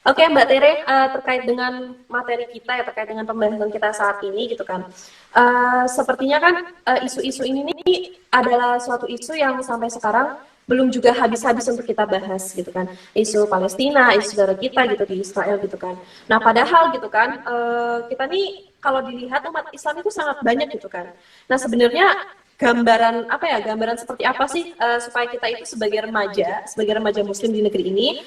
Oke, Mbak Tere, terkait dengan materi kita ya, terkait dengan pembahasan kita saat ini gitu kan. Sepertinya kan isu-isu ini nih adalah suatu isu yang sampai sekarang belum juga habis-habis untuk kita bahas gitu kan. Isu Palestina, isu saudara kita gitu di Israel gitu kan. Nah, padahal gitu kan, kita nih kalau dilihat umat Islam itu sangat banyak gitu kan. Nah, sebenarnya gambaran apa ya, gambaran seperti apa sih supaya kita itu sebagai remaja muslim di negeri ini,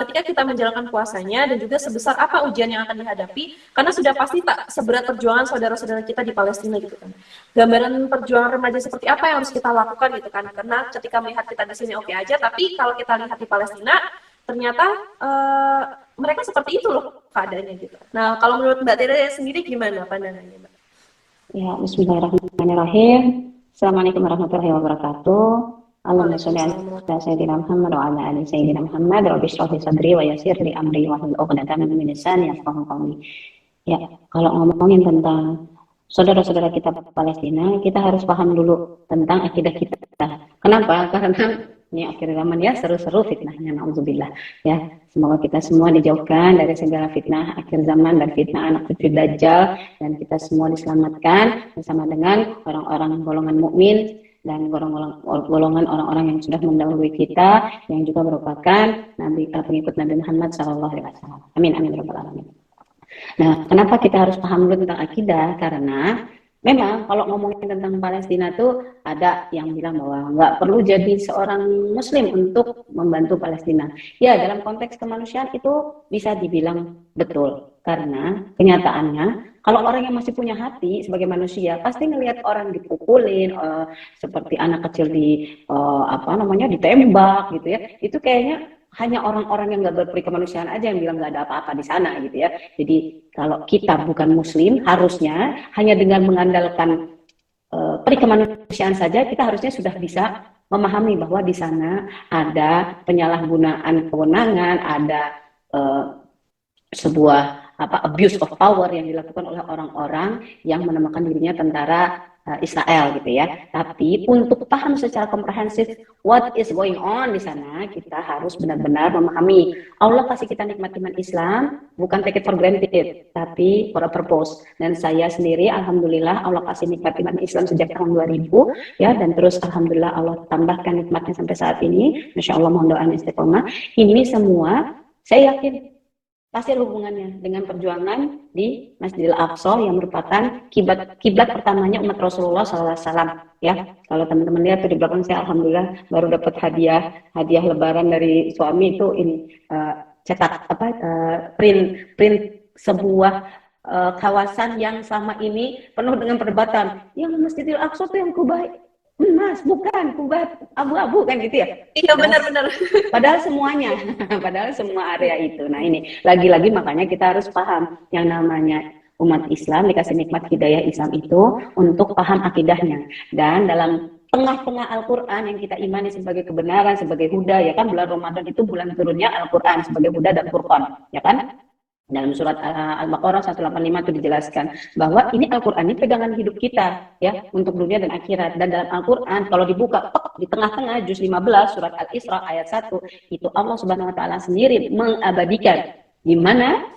ketika kita menjalankan puasanya dan juga sebesar apa ujian yang akan dihadapi, karena sudah pasti tak seberat perjuangan saudara-saudara kita di Palestina gitu kan. Gambaran perjuangan remaja seperti apa yang harus kita lakukan gitu kan, karena ketika melihat kita di sini oke aja, tapi kalau kita lihat di Palestina ternyata mereka seperti itu loh keadaannya gitu. Nah, kalau menurut Mbak Tere sendiri gimana pandangannya, Mbak? Ya, bismillahirrahmanirrahim. Assalamualaikum warahmatullahi wabarakatuh. Allahumma sholli Waalaikumsalam ala warahmatullahi sayyidina Muhammad wa ala ali sayyidina Muhammad. Rabbi shrah li sadri wa yassir li amri wa hlul 'uqdatam min lisani yafqahu qawli. Ya, kalau ngomongin tentang saudara-saudara kita Palestina, kita harus paham dulu tentang akidah kita. Kenapa? Karena ini akhir zaman ya, seru-seru fitnahnya, naudzubillah. Ya, semoga kita semua dijauhkan dari segala fitnah akhir zaman dan fitnah anak cucu dajjal, dan kita semua diselamatkan bersama dengan orang-orang golongan mukmin dan golongan orang-orang yang sudah mendahului kita, yang juga merupakan pengikut Nabi Muhammad SAW. Amin amin ya rabbal alamin. Nah, kenapa kita harus paham dulu tentang akidah? Karena memang kalau ngomongin tentang Palestina tuh ada yang bilang bahwa nggak perlu jadi seorang Muslim untuk membantu Palestina. Ya, dalam konteks kemanusiaan itu bisa dibilang betul. Karena kenyataannya kalau orang yang masih punya hati sebagai manusia pasti ngelihat orang dipukulin, seperti anak kecil ditembak gitu ya. Itu kayaknya hanya orang-orang yang nggak berperi kemanusiaan aja yang bilang nggak ada apa-apa di sana gitu ya. Jadi kalau kita bukan Muslim, harusnya hanya dengan mengandalkan peri kemanusiaan saja kita harusnya sudah bisa memahami bahwa di sana ada penyalahgunaan kewenangan, ada uh, sebuah abuse of power yang dilakukan oleh orang-orang yang menamakan dirinya tentara Israel gitu ya. Tapi untuk paham secara komprehensif what is going on di sana, kita harus benar-benar memahami Allah kasih kita nikmat iman Islam bukan take it for granted, tapi for a purpose. Dan saya sendiri alhamdulillah Allah kasih nikmat iman Islam sejak tahun 2000 ya, dan terus alhamdulillah Allah tambahkan nikmatnya sampai saat ini. Masya Allah, mohon doanya istiqomah. Ini semua saya yakin pasti ada hubungannya dengan perjuangan di Masjidil Aqsa yang merupakan kiblat pertamanya umat Rasulullah SAW. Ya, kalau teman-teman lihat tuh di belakang saya, alhamdulillah baru dapat hadiah Lebaran dari suami itu ini cetak print sebuah kawasan yang selama ini penuh dengan perdebatan. Yang Masjidil Aqsa tuh yang Kubah emas, bukan Kubah abu-abu kan gitu ya. Iya, Padahal benar-benar. Padahal semuanya, padahal semua area itu. Nah ini, lagi-lagi makanya kita harus paham yang namanya umat Islam dikasih nikmat hidayah Islam itu untuk paham akidahnya. Dan dalam tengah-tengah Al-Quran yang kita imani sebagai kebenaran, sebagai huda, ya kan, bulan Ramadan itu bulan turunnya Al-Quran sebagai huda dan Furqan, ya kan? Dalam surat Al-Baqarah 185 itu dijelaskan bahwa ini Al-Quran ini pegangan hidup kita ya untuk dunia dan akhirat. Dan dalam Al-Quran kalau dibuka di tengah-tengah juz 15 surat Al-Isra ayat 1 itu Allah Subhanahu wa taala sendiri mengabadikan di mana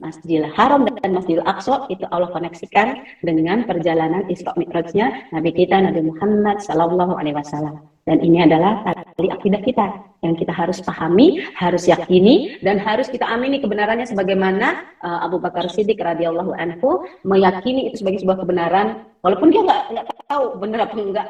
Masjidil Haram dan Masjidil Aqsa itu Allah koneksikan dengan perjalanan Isra Mi'rajnya Nabi kita Nabi Muhammad sallallahu alaihi wasallam. Dan ini adalah tali akidah kita yang kita harus pahami, harus yakini, dan harus kita amini kebenarannya sebagaimana Abu Bakar Siddiq radhiyallahu anhu meyakini itu sebagai sebuah kebenaran, walaupun dia nggak tahu benar apa enggak,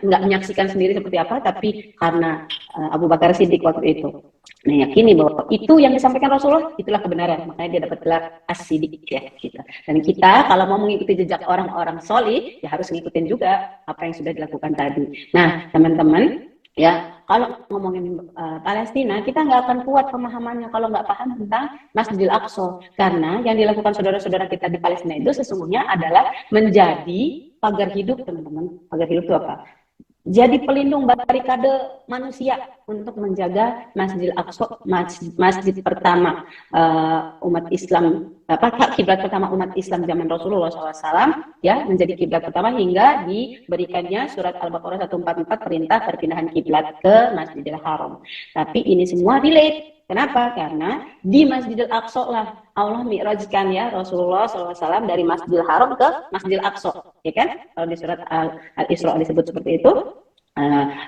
nggak menyaksikan sendiri seperti apa, tapi karena Abu Bakar Siddiq waktu itu meyakini bahwa itu yang disampaikan Rasulullah itulah kebenaran, makanya dia dapat gelar As-Siddiq ya gitu. Dan kita kalau mau mengikuti jejak orang-orang solih ya harus ngikutin juga apa yang sudah dilakukan tadi. Nah teman-teman ya, kalau ngomongin Palestina kita nggak akan kuat pemahamannya kalau nggak paham tentang Masjidil Aqsa, karena yang dilakukan saudara-saudara kita di Palestina itu sesungguhnya adalah menjadi pagar hidup. Teman-teman, pagar hidup itu apa? Jadi pelindung barikade manusia untuk menjaga Masjidil Aqsa, masjid pertama umat Islam, kiblat pertama umat Islam zaman Rasulullah SAW ya, menjadi kiblat pertama hingga diberikannya surat Al-Baqarah 144 perintah perpindahan kiblat ke Masjidil Haram. Tapi ini semua relate Kenapa? Karena di Masjidil Aqsa lah Allah mi'rajkan ya Rasulullah SAW dari Masjidil Haram ke Masjidil Aqsa, ya kan? Kalau di surat Al-Isra disebut seperti itu.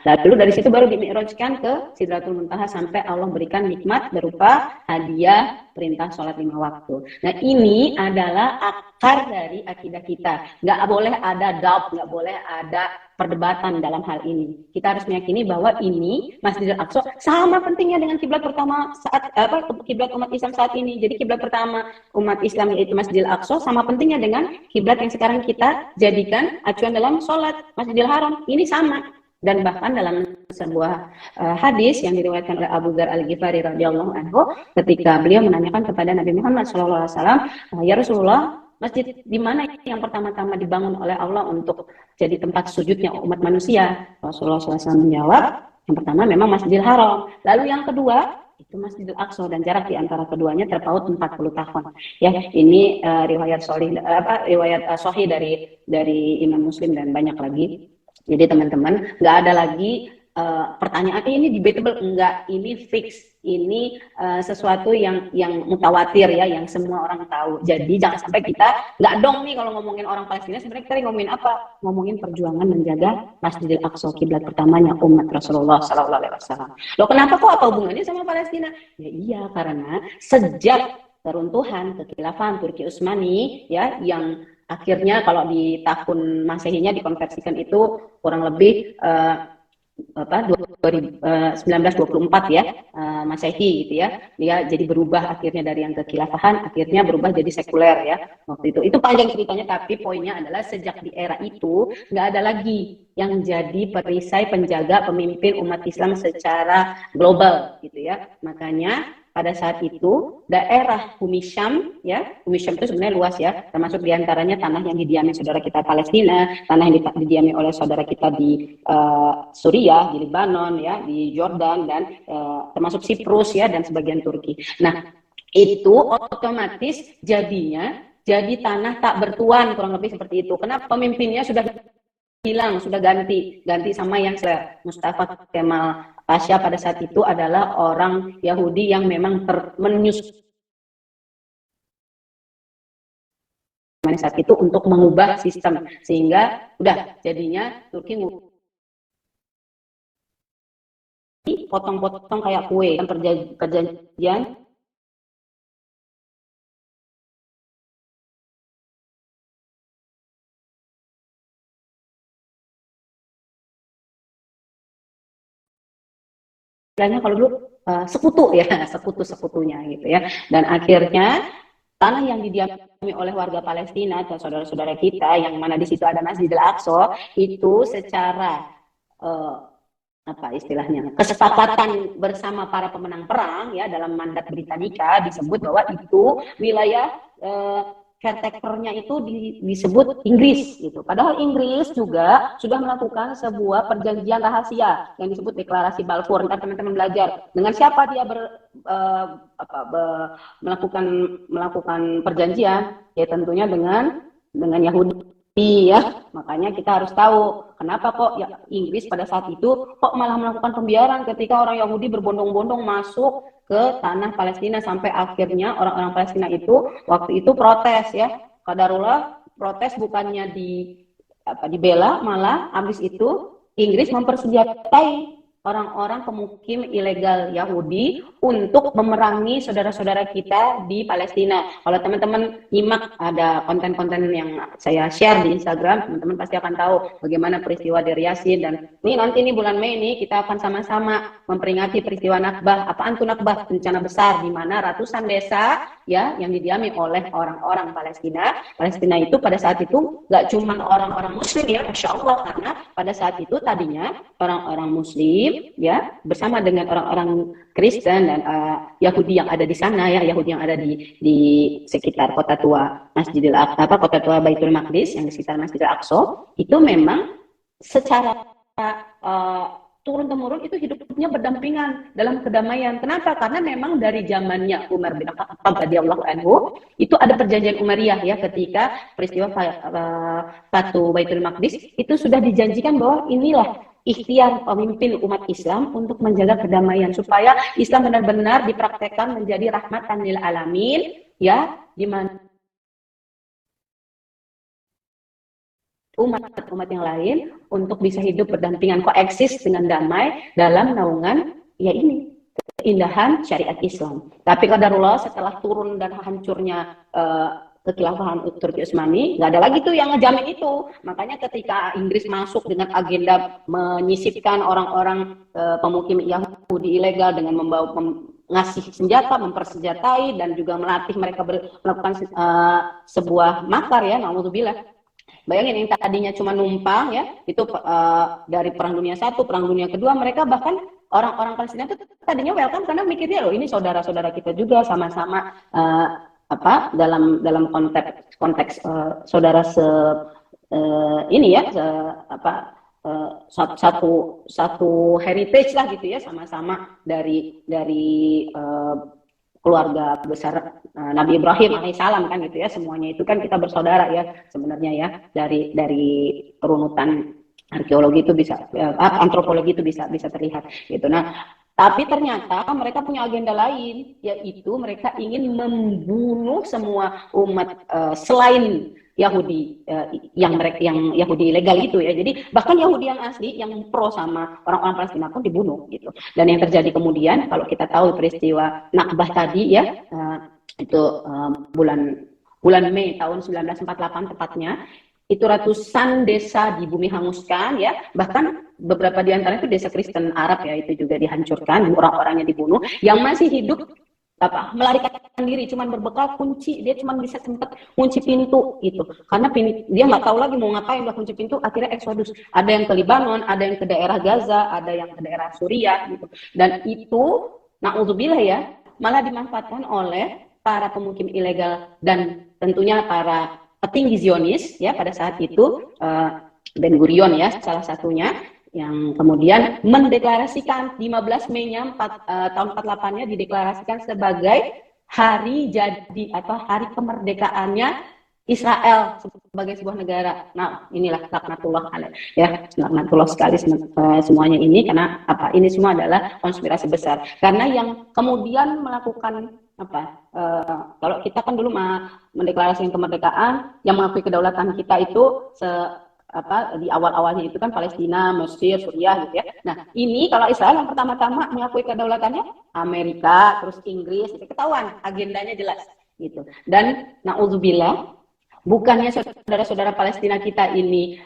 Lalu dari situ baru dimi'rajkan ke Sidratul Muntaha sampai Allah berikan nikmat berupa hadiah perintah sholat 5 waktu. Nah ini adalah akar dari akidah kita. Nggak boleh ada doubt, nggak boleh ada perdebatan dalam hal ini. Kita harus meyakini bahwa ini Masjidil Aqsa sama pentingnya dengan kiblat pertama saat kiblat umat Islam saat ini. Jadi kiblat pertama umat Islam yaitu Masjidil Aqsa sama pentingnya dengan kiblat yang sekarang kita jadikan acuan dalam sholat Masjidil Haram. Ini sama. Dan bahkan dalam sebuah hadis yang diriwayatkan oleh Abu Dzar Al-Ghifari radhiyallahu anhu, ketika beliau menanyakan kepada Nabi Muhammad SAW, ya Rasulullah, masjid di mana yang pertama-tama dibangun oleh Allah untuk jadi tempat sujudnya umat manusia? Rasulullah SAW menjawab, yang pertama memang Masjidil Haram. Lalu yang kedua itu Masjidil Aqsa, dan jarak di antara keduanya terpaut 40 tahun. Ya, ini riwayat sahih dari Imam Muslim dan banyak lagi. Jadi teman-teman, nggak ada lagi pertanyaan ini debatable, enggak, ini fix, ini sesuatu yang mutawatir ya, yang semua orang tahu. Jadi jangan sampai kita nggak dong nih kalau ngomongin orang Palestina, sebenarnya kita ngomongin apa? Ngomongin perjuangan menjaga Masjidil Aqsa, kiblat pertamanya umat Rasulullah SAW. Loh kenapa kok, apa hubungannya sama Palestina? Ya iya, karena sejak keruntuhan kekhilafan Turki Utsmani ya, yang akhirnya kalau di tahun Masehinya dikonversikan itu kurang lebih 1924 ya, Masehi gitu ya. Dia jadi berubah akhirnya dari yang kekhilafahan akhirnya berubah jadi sekuler ya. Waktu itu panjang ceritanya, tapi poinnya adalah sejak di era itu nggak ada lagi yang jadi perisai penjaga pemimpin umat Islam secara global gitu ya. Makanya pada saat itu daerah Bumi Syam ya, Bumi Syam itu sebenarnya luas ya, termasuk diantaranya tanah yang didiami saudara kita Palestina, tanah yang didiami oleh saudara kita di Suriah, di Lebanon ya, di Jordan, dan termasuk Siprus ya, dan sebagian Turki. Nah itu otomatis jadinya jadi tanah tak bertuan, kurang lebih seperti itu. Kenapa? Pemimpinnya sudah hilang, sudah ganti sama yang Mustafa Kemal Pasha pada saat itu adalah orang Yahudi yang memang menyusun saat itu untuk mengubah sistem, sehingga udah jadinya Turki potong-potong kayak kue, perjanjian kalau dulu sekutu ya, sekutu-sekutunya gitu ya. Dan akhirnya tanah yang didiami oleh warga Palestina dan saudara-saudara kita yang mana di situ ada Masjidil Aqsa itu secara apa istilahnya, kesepakatan bersama para pemenang perang ya, dalam mandat Britannica disebut bahwa itu wilayah caretakernya itu disebut Inggris gitu. Padahal Inggris juga sudah melakukan sebuah perjanjian rahasia yang disebut Deklarasi Balfour. Ntar teman-teman belajar dengan siapa dia melakukan perjanjian, ya tentunya dengan Yahudi ya. Makanya kita harus tahu kenapa kok ya Inggris pada saat itu kok malah melakukan pembiaran ketika orang Yahudi berbondong-bondong masuk ke tanah Palestina, sampai akhirnya orang-orang Palestina itu waktu itu protes ya. Qadarullah, protes bukannya dibela, malah habis itu Inggris mempersenjatai orang-orang pemukim ilegal Yahudi untuk memerangi saudara-saudara kita di Palestina. Kalau teman-teman nyimak ada konten-konten yang saya share di Instagram, teman-teman pasti akan tahu bagaimana peristiwa Deir Yassin. Dan nanti bulan Mei ini kita akan sama-sama memperingati peristiwa Nakbah. Apaan tuh Nakbah? Bencana besar di mana ratusan desa ya yang didiami oleh orang-orang Palestina. Palestina itu pada saat itu nggak cuma orang-orang Muslim ya, Masya Allah, karena pada saat itu tadinya orang-orang Muslim ya bersama dengan orang-orang Kristen dan Yahudi yang ada di sana ya, Yahudi yang ada di sekitar kota tua kota tua Baitul Maqdis yang di sekitar Masjidil Aqsa itu memang secara turun-temurun itu hidupnya berdampingan dalam kedamaian. Kenapa? Karena memang dari zamannya Umar bin Khattab radhiyallahu anhu itu ada perjanjian Umayyah ya, ketika peristiwa Fatu Baitul Maqdis itu sudah dijanjikan bahwa inilah ikhtiar pemimpin umat Islam untuk menjaga kedamaian supaya Islam benar-benar dipraktekkan menjadi rahmatan lil alamin, ya, di mana umat-umat yang lain untuk bisa hidup berdampingan, koeksis dengan damai dalam naungan ya ini keindahan syariat Islam. Tapi qadarullah setelah turun dan hancurnya kekhilafahan Turki Utsmani, nggak ada lagi tuh yang ngejamin itu. Makanya ketika Inggris masuk dengan agenda menyisipkan orang-orang pemukim Yahudi ilegal dengan membawa ngasih senjata, mempersenjatai dan juga melatih mereka melakukan sebuah makar ya, naudzubillah. Bayangin yang tadinya cuma numpang ya, itu dari Perang Dunia I, Perang Dunia II, mereka bahkan orang-orang Palestina itu tadinya welcome karena mikirnya loh ini saudara-saudara kita juga sama-sama dalam konteks saudara ini ya satu heritage lah gitu ya, sama-sama dari keluarga besar Nabi Ibrahim alaihissalam kan gitu ya, semuanya itu kan kita bersaudara ya sebenarnya ya, dari runutan arkeologi itu bisa antropologi itu bisa terlihat gitu. Nah, tapi ternyata mereka punya agenda lain, yaitu mereka ingin membunuh semua umat selain Yahudi yang Yahudi ilegal itu ya. Jadi bahkan Yahudi yang asli yang pro sama orang-orang Palestina pun dibunuh gitu. Dan yang terjadi kemudian kalau kita tahu peristiwa Nakbah tadi ya, itu bulan Mei tahun 1948 tepatnya, itu ratusan desa di bumi hanguskan ya, bahkan beberapa di antara itu desa Kristen Arab ya, itu juga dihancurkan, orang-orangnya dibunuh, yang masih hidup melarikan diri, cuman berbekal kunci, dia cuman bisa sempat kunci pintu gitu, karena dia nggak tahu lagi mau ngapain, udah kunci pintu, akhirnya eksodus, ada yang ke Libanon, ada yang ke daerah Gaza, ada yang ke daerah Suriah gitu, dan itu naudzubillah ya, malah dimanfaatkan oleh para pemukim ilegal dan tentunya para petinggi Zionis ya pada saat itu, Ben Gurion ya salah satunya, yang kemudian mendeklarasikan 15 Mei-nya tahun 48-nya dideklarasikan sebagai hari jadi atau hari kemerdekaannya Israel sebagai sebuah negara. Nah, inilah laknatullah alaih ya, laknatullah sekali semuanya ini, karena ini semua adalah konspirasi besar. Karena yang kemudian melakukan kalau kita kan dulu mendeklarasikan kemerdekaan, yang mengakui kedaulatan kita itu di awal-awalnya itu kan Palestina, Mesir, Suriah gitu ya. Nah, ini kalau Israel yang pertama-tama mengakui kedaulatannya Amerika, terus Inggris, itu ketahuan agendanya jelas gitu. Dan naudzubillah, bukannya saudara-saudara Palestina kita ini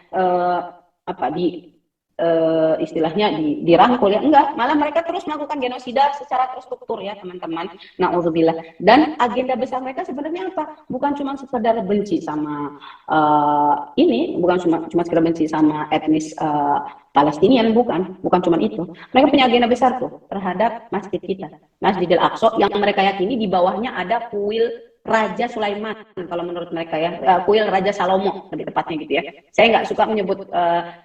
istilahnya dirangkul ya, enggak, malah mereka terus melakukan genosida secara terstruktur ya teman-teman, naudzubillah. Dan agenda besar mereka sebenarnya apa? Bukan cuma sekedar benci sama bukan cuma sekedar benci sama etnis Palestinian, bukan cuma itu. Mereka punya agenda besar tuh terhadap masjid kita, Masjidil Aqsa, yang mereka yakini di bawahnya ada kuil Raja Sulaiman, kalau menurut mereka ya, kuil Raja Salomo lebih tepatnya gitu ya. Saya nggak suka menyebut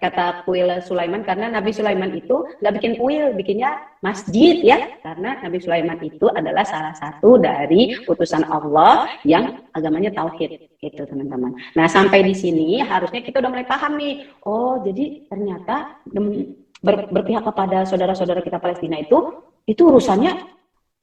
kata kuil Sulaiman karena Nabi Sulaiman itu nggak bikin kuil, bikinnya masjid ya, karena Nabi Sulaiman itu adalah salah satu dari utusan Allah yang agamanya tauhid gitu teman-teman. Nah, sampai di sini harusnya kita udah mulai paham nih, oh jadi ternyata berpihak kepada saudara-saudara kita Palestina itu urusannya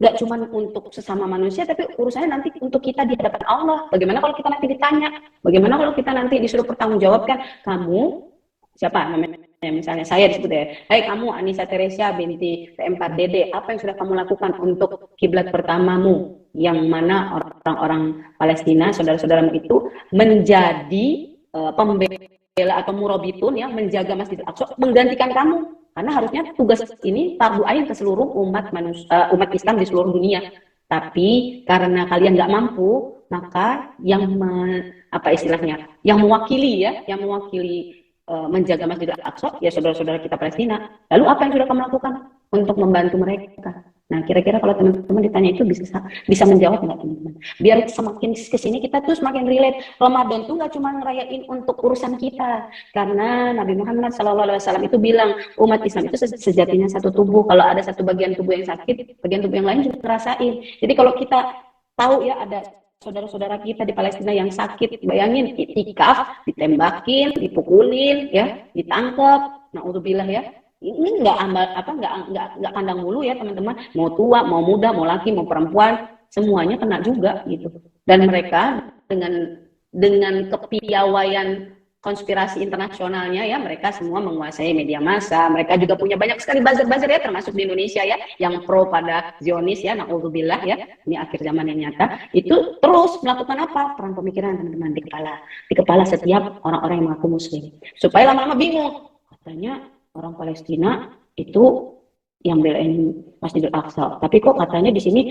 nggak cuma untuk sesama manusia, tapi urusannya nanti untuk kita di hadapan Allah. Bagaimana kalau kita nanti ditanya? Bagaimana kalau kita nanti disuruh pertanggungjawabkan? Kamu siapa namanya? Misalnya saya disebut ya, hai kamu Anissa Teresia binti PM4DD, apa yang sudah kamu lakukan untuk kiblat pertamamu, yang mana orang-orang Palestina, saudara-saudaramu itu menjadi pembela atau murabitun yang menjaga Masjidil Aqsa, menggantikan kamu. Karena harusnya tugas ini fardu ain ke seluruh umat Islam di seluruh dunia. Tapi karena kalian nggak mampu, maka yang yang mewakili menjaga Masjidil Aqsa ya saudara-saudara kita Palestina. Lalu apa yang sudah kamu lakukan untuk membantu mereka? Nah, kira-kira kalau teman-teman ditanya itu bisa menjawab nggak teman-teman? Biar semakin kesini kita tuh semakin relate. Ramadan tuh nggak cuma ngerayain untuk urusan kita, karena Nabi Muhammad SAW itu bilang umat Islam itu sejatinya satu tubuh. Kalau ada satu bagian tubuh yang sakit, bagian tubuh yang lain juga ngerasain. Jadi kalau kita tahu ya ada saudara-saudara kita di Palestina yang sakit, bayangin itikaf, ditembakin, dipukulin, ya, ditangkap, naudzubillah ya, ini nggak ambal apa nggak kandang bulu ya teman-teman, mau tua mau muda mau laki mau perempuan semuanya kena juga gitu. Dan mereka dengan kepiawaian konspirasi internasionalnya ya, mereka semua menguasai media massa, mereka juga punya banyak sekali buzzer-buzzer ya, termasuk di Indonesia ya, yang pro pada Zionis ya, naudzubillah ya, ini akhir zaman yang nyata, itu terus melakukan apa? Perang pemikiran teman-teman di kepala setiap orang-orang yang mengaku muslim, supaya lama-lama bingung, katanya orang Palestina itu yang belain Masjidil Aqsa, tapi kok katanya di sini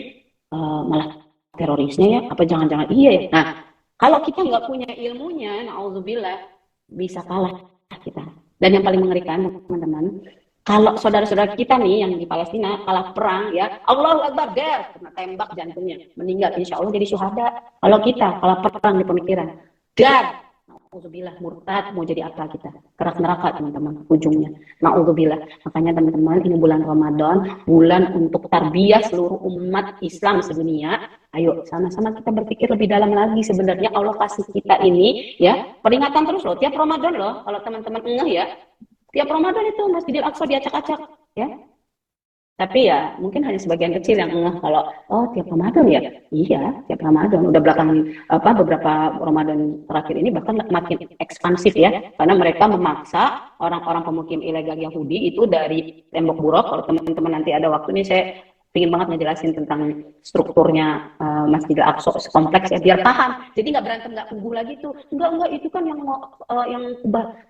malah terorisnya ya, apa jangan-jangan iya ya? Nah, kalau kita nggak punya ilmunya, naudzubillah, bisa kalah kita. Dan yang paling mengerikan teman-teman, kalau saudara-saudara kita nih yang di Palestina kalah perang ya, Allahu Akbar, kena tembak jantungnya, meninggal, insya Allah jadi syuhada. Kalau kita kalah perang di pemikiran, dan naudzubillah murtad, mau jadi apa kita? Kerak neraka teman-teman ujungnya. Naudzubillah. Makanya teman-teman, ini bulan Ramadan, bulan untuk tarbiyah seluruh umat Islam sedunia. Ayo sama-sama kita berpikir lebih dalam lagi, sebenarnya Allah kasih kita ini ya peringatan terus loh, tiap Ramadan loh, kalau teman-teman ngeh ya, tiap Ramadan itu Masjidil Aqsa diacak-acak ya. Tapi ya mungkin hanya sebagian kecil yang ngeh kalau tiap Ramadan ya. Iya, tiap Ramadan. Udah belakangan beberapa Ramadan terakhir ini bahkan makin ekspansif ya, karena mereka memaksa orang-orang pemukim ilegal Yahudi itu dari Tembok Burok. Kalau teman-teman nanti ada waktu nih, saya ingin banget ngejelasin tentang strukturnya Masjidil Aqsa kompleks ya, biar paham. Jadi nggak berantem, nggak kubuh lagi tuh. Enggak itu kan yang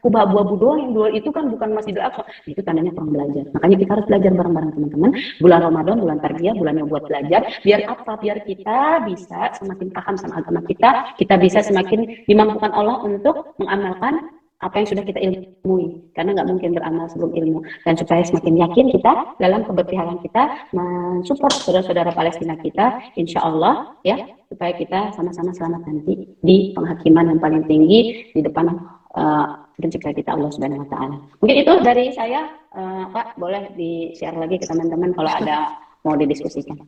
kubah abu-abu doang, yang dua itu kan bukan Masjidil Aqsa. Itu tandanya kurang belajar. Makanya kita harus belajar bareng-bareng teman-teman. Bulan Ramadan, bulan tarbiyah, bulannya buat belajar. Biar apa? Biar kita bisa semakin paham sama agama kita bisa semakin dimampukan Allah untuk mengamalkan apa yang sudah kita ilmui, karena nggak mungkin beramal sebelum ilmu. Dan supaya semakin yakin kita dalam keberpihakan kita mensupport saudara-saudara Palestina kita, insya Allah ya, supaya kita sama-sama selamat nanti di penghakiman yang paling tinggi di depan pencipta kita Allah Subhanahu Wa Taala. Mungkin itu dari saya, Pak, boleh di-share lagi ke teman-teman kalau ada mau didiskusikan.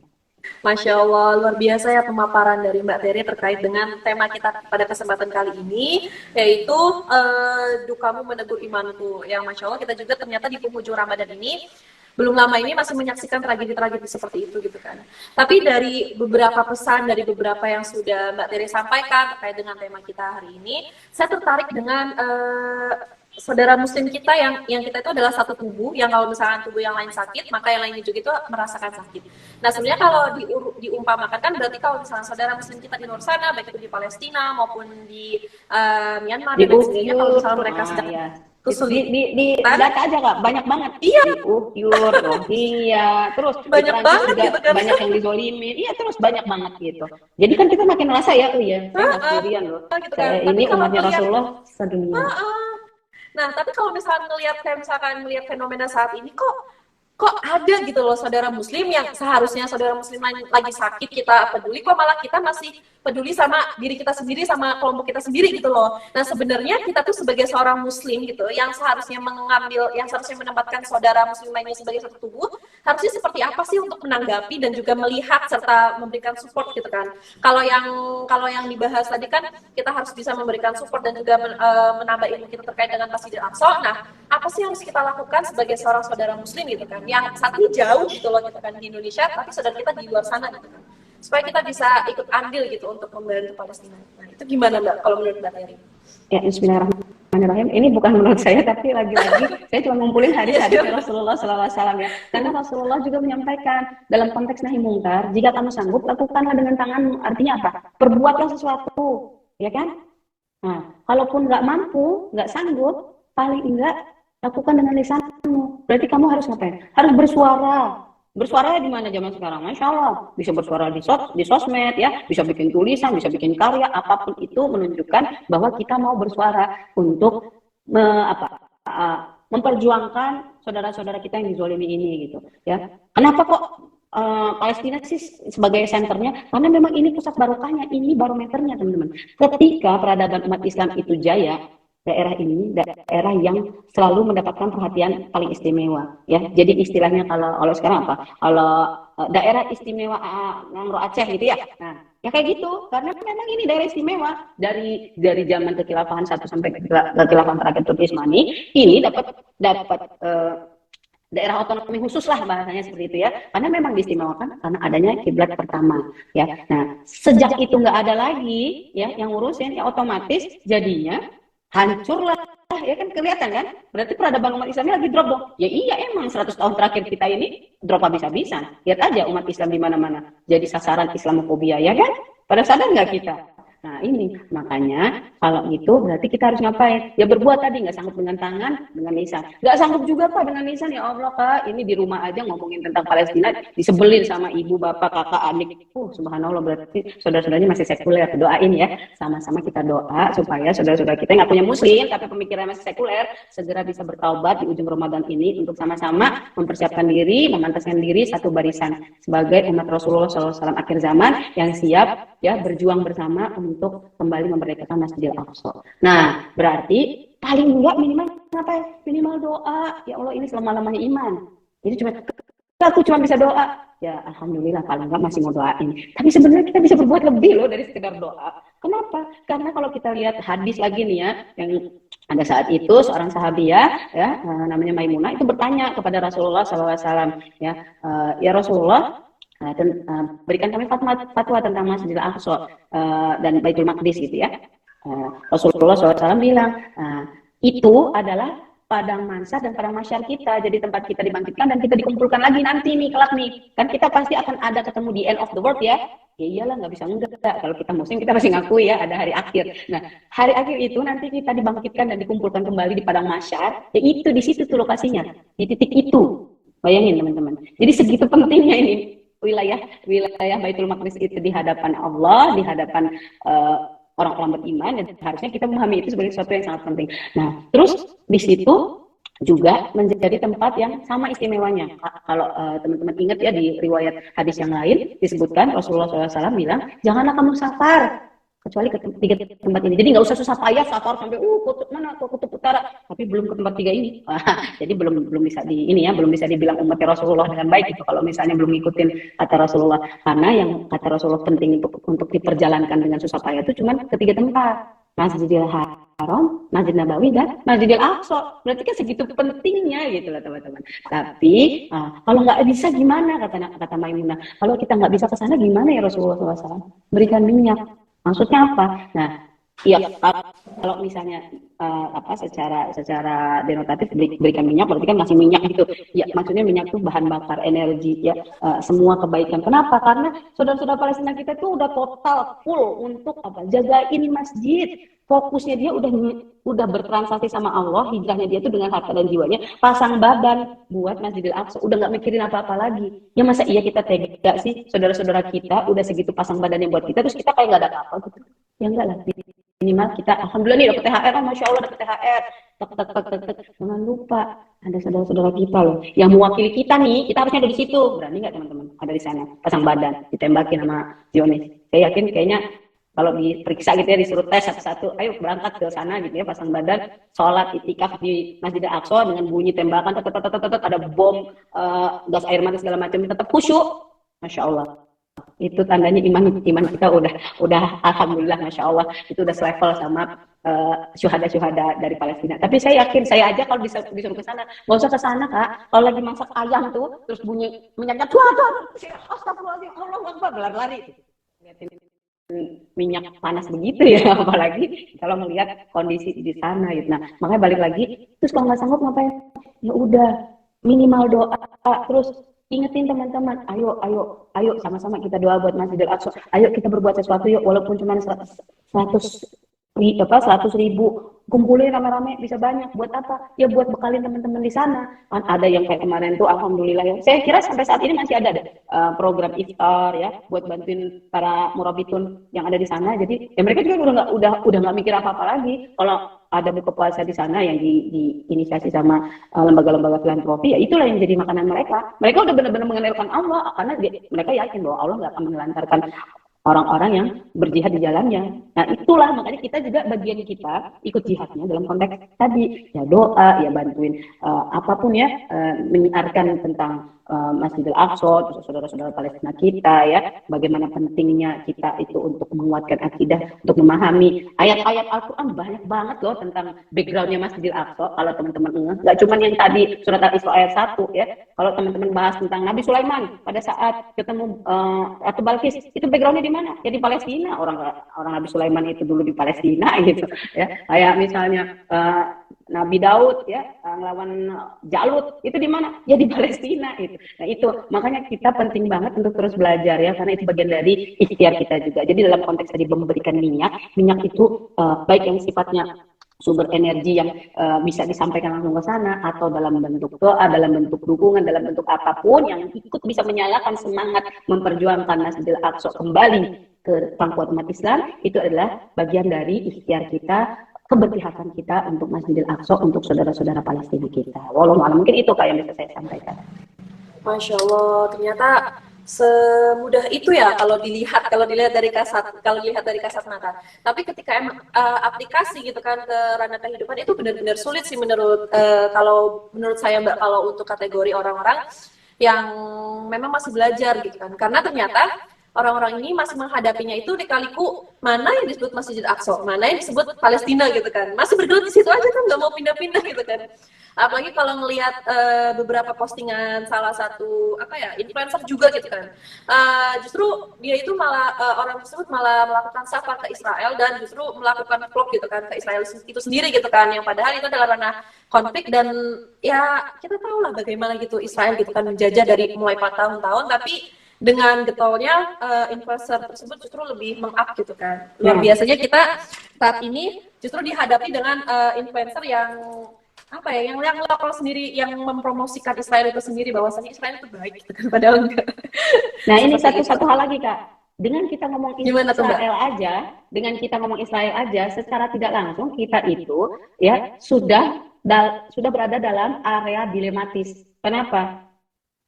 Masya Allah, luar biasa ya pemaparan dari Mbak Tere terkait dengan tema kita pada kesempatan kali ini, yaitu dukamu menegur imanku. Yang Masya Allah kita juga ternyata di penghujung Ramadan ini, belum lama ini masih menyaksikan tragedi-tragedi seperti itu gitu kan. Tapi dari beberapa pesan, dari beberapa yang sudah Mbak Tere sampaikan terkait dengan tema kita hari ini, saya tertarik dengan saudara muslim kita yang kita itu adalah satu tubuh, yang kalau misalkan tubuh yang lain sakit, maka yang lainnya juga itu merasakan sakit. Nah sebenarnya kalau diumpamakan kan berarti kalau misalnya saudara muslim kita di luar sana, baik itu di Palestina maupun di Myanmar dan sebagainya, kalau misalnya mereka sedang kesulitan, di data aja Kak, banyak banget. Iya. Di Uhyur, Rohingya, terus banyak banget juga gitu kan. banyak yang dizolimin. Iya, terus banyak banget gitu. Jadi kan kita makin merasa ya, saya nggak sendirian loh. Gitu kan. Saya ini umatnya Rasulullah sedunia. Nah, tapi kalau misalkan melihat fenomena saat ini kok ada gitu loh saudara muslim yang seharusnya saudara muslim lagi sakit kita peduli, kok malah kita masih peduli sama diri kita sendiri, sama kelompok kita sendiri gitu loh. Nah sebenarnya kita tuh sebagai seorang muslim gitu yang seharusnya menempatkan saudara muslim lainnya sebagai satu tubuh, harusnya seperti apa sih untuk menanggapi dan juga melihat serta memberikan support gitu kan. Kalau yang dibahas tadi kan kita harus bisa memberikan support dan juga menambah ilmu kita terkait dengan Masjidil Aqsa. Nah apa sih yang harus kita lakukan sebagai seorang saudara muslim gitu kan, yang saat ini jauh gitu loh gitu kan di Indonesia, tapi saudara kita di luar sana gitu kan, supaya kita bisa ikut andil gitu untuk membantu Palestina. Nah itu gimana Mbak kalau menurut Mbak Tere? Ya, Bismillahirrahmanirrahim. Ini bukan menurut saya, tapi lagi-lagi saya cuma ngumpulin hadis-hadis Rasulullah SAW ya. Karena Rasulullah juga menyampaikan dalam konteks nahi mungkar, jika kamu sanggup, lakukanlah dengan tanganmu. Artinya apa? Perbuatlah sesuatu, ya kan? Nah, kalaupun nggak mampu, nggak sanggup, paling enggak lakukan dengan lisanmu. Berarti kamu harus ngapain? Harus bersuara. Bersuara di mana zaman sekarang? Masya Allah, bisa bersuara di sosmed ya, bisa bikin tulisan, bisa bikin karya, apapun itu menunjukkan bahwa kita mau bersuara untuk memperjuangkan saudara-saudara kita yang dizolimi ini gitu ya. Kenapa kok Palestina sih sebagai senternya? Karena memang ini pusat barokahnya, ini barometernya teman-teman. Ketika peradaban umat Islam itu jaya, daerah ini daerah yang selalu mendapatkan perhatian paling istimewa ya. Jadi istilahnya kalau sekarang apa? Kalau daerah istimewa Ngangro Aceh gitu ya. Nah, ya kayak gitu. Karena memang ini daerah istimewa dari zaman kekhilafahan 1 sampai kekhilafahan terakhir Turki Utsmani, ini dapat daerah otonomi khusus lah bahasanya seperti itu ya, karena memang diistimewakan karena adanya kiblat pertama ya. Nah sejak itu nggak ada lagi ya yang ngurusin, ya otomatis jadinya hancurlah ya kan, kelihatan kan, berarti peradaban umat Islamnya lagi drop dong. Ya iya, emang 100 tahun terakhir kita ini drop habis-habisan. Lihat aja umat Islam di mana-mana jadi sasaran Islamofobia ya kan, pada sadar nggak kita? Nah ini makanya kalau gitu berarti kita harus ngapain? Ya berbuat tadi, nggak sanggup dengan tangan, dengan lisan. Nggak sanggup juga Pak dengan lisan, ya Allah Kak, ini di rumah aja ngomongin tentang Palestina disebelin sama ibu, bapak, kakak, adik. Subhanallah, berarti saudara-saudaranya masih sekuler. Doain ya, sama-sama kita doa supaya saudara-saudara kita yang nggak punya muslim tapi pemikiran masih sekuler segera bisa bertaubat di ujung Ramadan ini untuk sama-sama mempersiapkan diri, memantaskan diri satu barisan sebagai umat Rasulullah SAW akhir zaman yang siap ya berjuang bersama untuk kembali memerdekakan Masjidil Aqsa. Nah, berarti paling enggak minimal apa ya? Minimal doa. Ya Allah, ini selama-lamanya iman. Jadi aku cuma bisa doa. Ya alhamdulillah paling enggak masih mau doain. Tapi sebenarnya kita bisa berbuat lebih loh dari sekedar doa. Kenapa? Karena kalau kita lihat hadis lagi nih ya, yang ada saat itu seorang sahabiah ya namanya Maimunah itu bertanya kepada Rasulullah SAW ya, ya Rasulullah, berikan kami fatwa tentang Masjidil Aqsa dan Baitul Maqdis gitu ya. Rasulullah SAW bilang, itu adalah padang mansar dan padang masyar kita, jadi tempat kita dibangkitkan dan kita dikumpulkan lagi nanti nih kelak nih, kan kita pasti akan ada ketemu di end of the world ya. Ya iyalah, nggak bisa enggak, kalau kita muslim kita pasti ngakui ya ada hari akhir. Nah hari akhir itu nanti kita dibangkitkan dan dikumpulkan kembali di padang masyar, ya itu di situ tuh lokasinya, di titik itu. Bayangin teman-teman, jadi segitu pentingnya ini wilayah Baitul Maqdis itu di hadapan Allah, di hadapan orang-orang beriman, dan harusnya kita memahami itu sebagai sesuatu yang sangat penting. Nah, terus di situ juga menjadi tempat yang sama istimewanya. Kalau teman-teman ingat ya di riwayat hadis yang lain disebutkan Rasulullah SAW bilang, janganlah kamu safar kecuali ke tiga tempat ini. Jadi nggak usah susah payah safar sampai kutub mana ke kutub utara, tapi belum ke tempat tiga ini. Jadi belum bisa belum bisa dibilang umat Rasulullah dengan baik itu kalau misalnya belum ngikutin kata Rasulullah. Karena yang kata Rasulullah penting untuk diperjalankan dengan susah payah itu cuma ketiga tempat. Masjidil Haram, Masjid Nabawi, dan Masjidil Aqsa. Berarti kan segitu pentingnya gitu lah teman-teman. Tapi kalau nggak bisa gimana, kata Maimunah? Kalau kita nggak bisa ke sana gimana ya Rasulullah SAW? Berikan minyak. Maksudnya apa? Nah, iya kalau misalnya secara denotatif berikan minyak berarti kan masih minyak gitu. Ya, maksudnya minyak itu bahan bakar energi ya, semua kebaikan. Kenapa? Karena saudara-saudara Palestina kita tuh udah total full untuk jagain masjid. Fokusnya dia udah bertransaksi sama Allah, hijrahnya dia tuh dengan harta dan jiwanya, pasang badan buat Masjidil Aqsa, udah nggak mikirin apa-apa lagi. Ya masa iya kita tega sih, saudara-saudara kita udah segitu pasang badannya buat kita, terus kita kayak nggak ada apa-apa gitu. Ya enggak lah, minimal kita alhamdulillah nih dapat THR, masya Allah dapat THR. Jangan lupa ada saudara-saudara kita loh yang mewakili kita nih, kita harusnya ada di situ. Berani nggak teman-teman ada di sana, pasang badan, ditembakin sama Zionis? Saya yakin kayaknya kalau diperiksa gitu ya, disuruh tes satu-satu, ayo berangkat ke sana gitu ya, pasang badan, sholat itikaf di Masjidil Aqsa dengan bunyi tembakan, ada bom, gas air mata segala macam, tetap khusyuk, masya Allah. Itu tandanya iman kita udah alhamdulillah, masya Allah, itu udah selevel sama syuhada dari Palestina. Tapi saya yakin, saya aja kalau disuruh ke sana, nggak usah ke sana Kak. Kalau lagi masak ayam tuh, terus bunyi minyaknya, astagfirullahaladzim, Allah Akbar, berlari-lari. Minyak panas begitu ya, apalagi kalau melihat kondisi di sana gitu. Nah, makanya balik lagi, terus kalau nggak sanggup ngapain? Ya udah, minimal doa, terus ingetin teman-teman, ayo sama-sama kita doa buat Masjidil Aqsa. Ayo kita berbuat sesuatu yuk, walaupun cuma 100 ribu kumpulin rame-rame bisa banyak. Buat apa? Ya buat bekalin teman-teman di sana. Kan ada yang kayak kemarin tuh alhamdulillah ya. Saya kira sampai saat ini masih ada program iftar ya buat bantuin para murabitun yang ada di sana. Jadi ya mereka juga udah nggak mikir apa-apa lagi. Kalau ada buka puasa di sana yang diinisiasi sama lembaga-lembaga filantropi, ya itulah yang jadi makanan mereka. Mereka udah benar-benar mengandalkan Allah karena mereka yakin bahwa Allah nggak akan menelantarkan orang-orang yang berjihad di jalannya. Nah itulah makanya kita juga bagian kita ikut jihadnya dalam konteks tadi ya doa, ya bantuin apapun ya, menyiarkan tentang Masjidil Aqsa, terus saudara-saudara Palestina kita ya, bagaimana pentingnya kita itu untuk menguatkan akidah, untuk memahami ayat-ayat Al-Quran banyak banget loh tentang backgroundnya Masjidil Aqsa. Kalau teman-teman nggak cuma yang tadi surat Al-Isra ayat 1 ya, kalau teman-teman bahas tentang Nabi Sulaiman pada saat ketemu Ratu Balkis, itu backgroundnya di mana? Ya di Palestina. Orang Nabi Sulaiman itu dulu di Palestina gitu ya. Kayak misalnya Nabi Daud ya ngelawan Jalut itu di mana? Ya di Palestina itu. Nah itu makanya kita penting banget untuk terus belajar ya, karena itu bagian dari ikhtiar kita juga. Jadi dalam konteks tadi memberikan minyak itu baik yang sifatnya sumber energi yang bisa disampaikan langsung ke sana, atau dalam bentuk doa, dalam bentuk dukungan, dalam bentuk apapun yang ikut bisa menyalakan semangat memperjuangkan Masjidil Aqsa kembali ke pangkuan umat Islam, itu adalah bagian dari ikhtiar kita, keberpihakan kita untuk Masjidil Aqsa, untuk saudara-saudara Palestina kita. Wallahualam, mungkin itu Kak yang bisa saya sampaikan. Masya Allah, ternyata semudah itu ya kalau dilihat dari kasat mata. Tapi ketika emang aplikasi gitu kan ke ranah kehidupan itu benar-benar sulit sih kalau menurut saya Mbak, kalau untuk kategori orang-orang yang memang masih belajar gitu kan. Karena ternyata orang-orang ini masih menghadapinya itu di kaliku mana yang disebut Masjid Aqsa, mana yang disebut Palestina gitu kan. Masih bergelut di situ aja kan, nggak mau pindah-pindah gitu kan. Apalagi kalau ngelihat beberapa postingan salah satu influencer juga gitu kan, justru dia itu malah orang tersebut malah melakukan safar ke Israel dan justru melakukan vlog gitu kan ke Israel itu sendiri gitu kan, yang padahal itu adalah ranah konflik. Dan ya kita tahu lah bagaimana gitu Israel gitu kan menjajah dari mulai 4 tahun, tapi dengan getolnya influencer tersebut justru lebih meng-up gitu kan. Luar biasanya kita saat ini justru dihadapi dengan influencer yang yang lokal sendiri, yang mempromosikan Israel itu sendiri, bahwasanya Israel itu baik gitu kan, padahal enggak. Nah ini satu hal lagi Kak, dengan kita ngomong dengan kita ngomong Israel aja, secara tidak langsung kita itu ya sudah berada dalam area dilematis. Kenapa?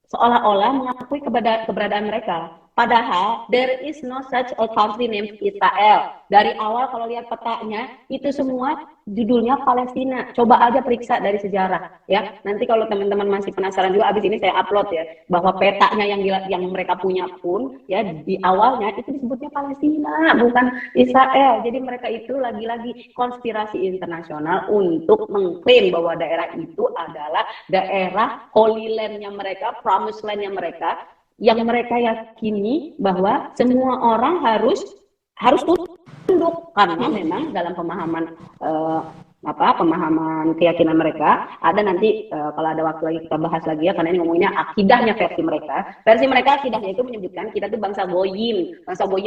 Seolah-olah mengakui keberadaan mereka. Padahal there is no such a country named Israel. Dari awal kalau lihat petanya itu semua judulnya Palestina. Coba aja periksa dari sejarah ya. Nanti kalau teman-teman masih penasaran juga, abis ini saya upload ya, bahwa petanya yang mereka punya pun ya di awalnya itu disebutnya Palestina, bukan Israel. Jadi mereka itu lagi-lagi konspirasi internasional untuk mengklaim bahwa daerah itu adalah daerah Holy Land-nya mereka, Promised Land-nya mereka, yang mereka yakini bahwa semua orang harus tunduk, karena memang dalam pemahaman pemahaman keyakinan mereka ada nanti kalau ada waktu lagi kita bahas lagi ya, karena ini ngomongnya akidahnya versi mereka akidahnya itu menyebutkan kita tuh bangsa goyim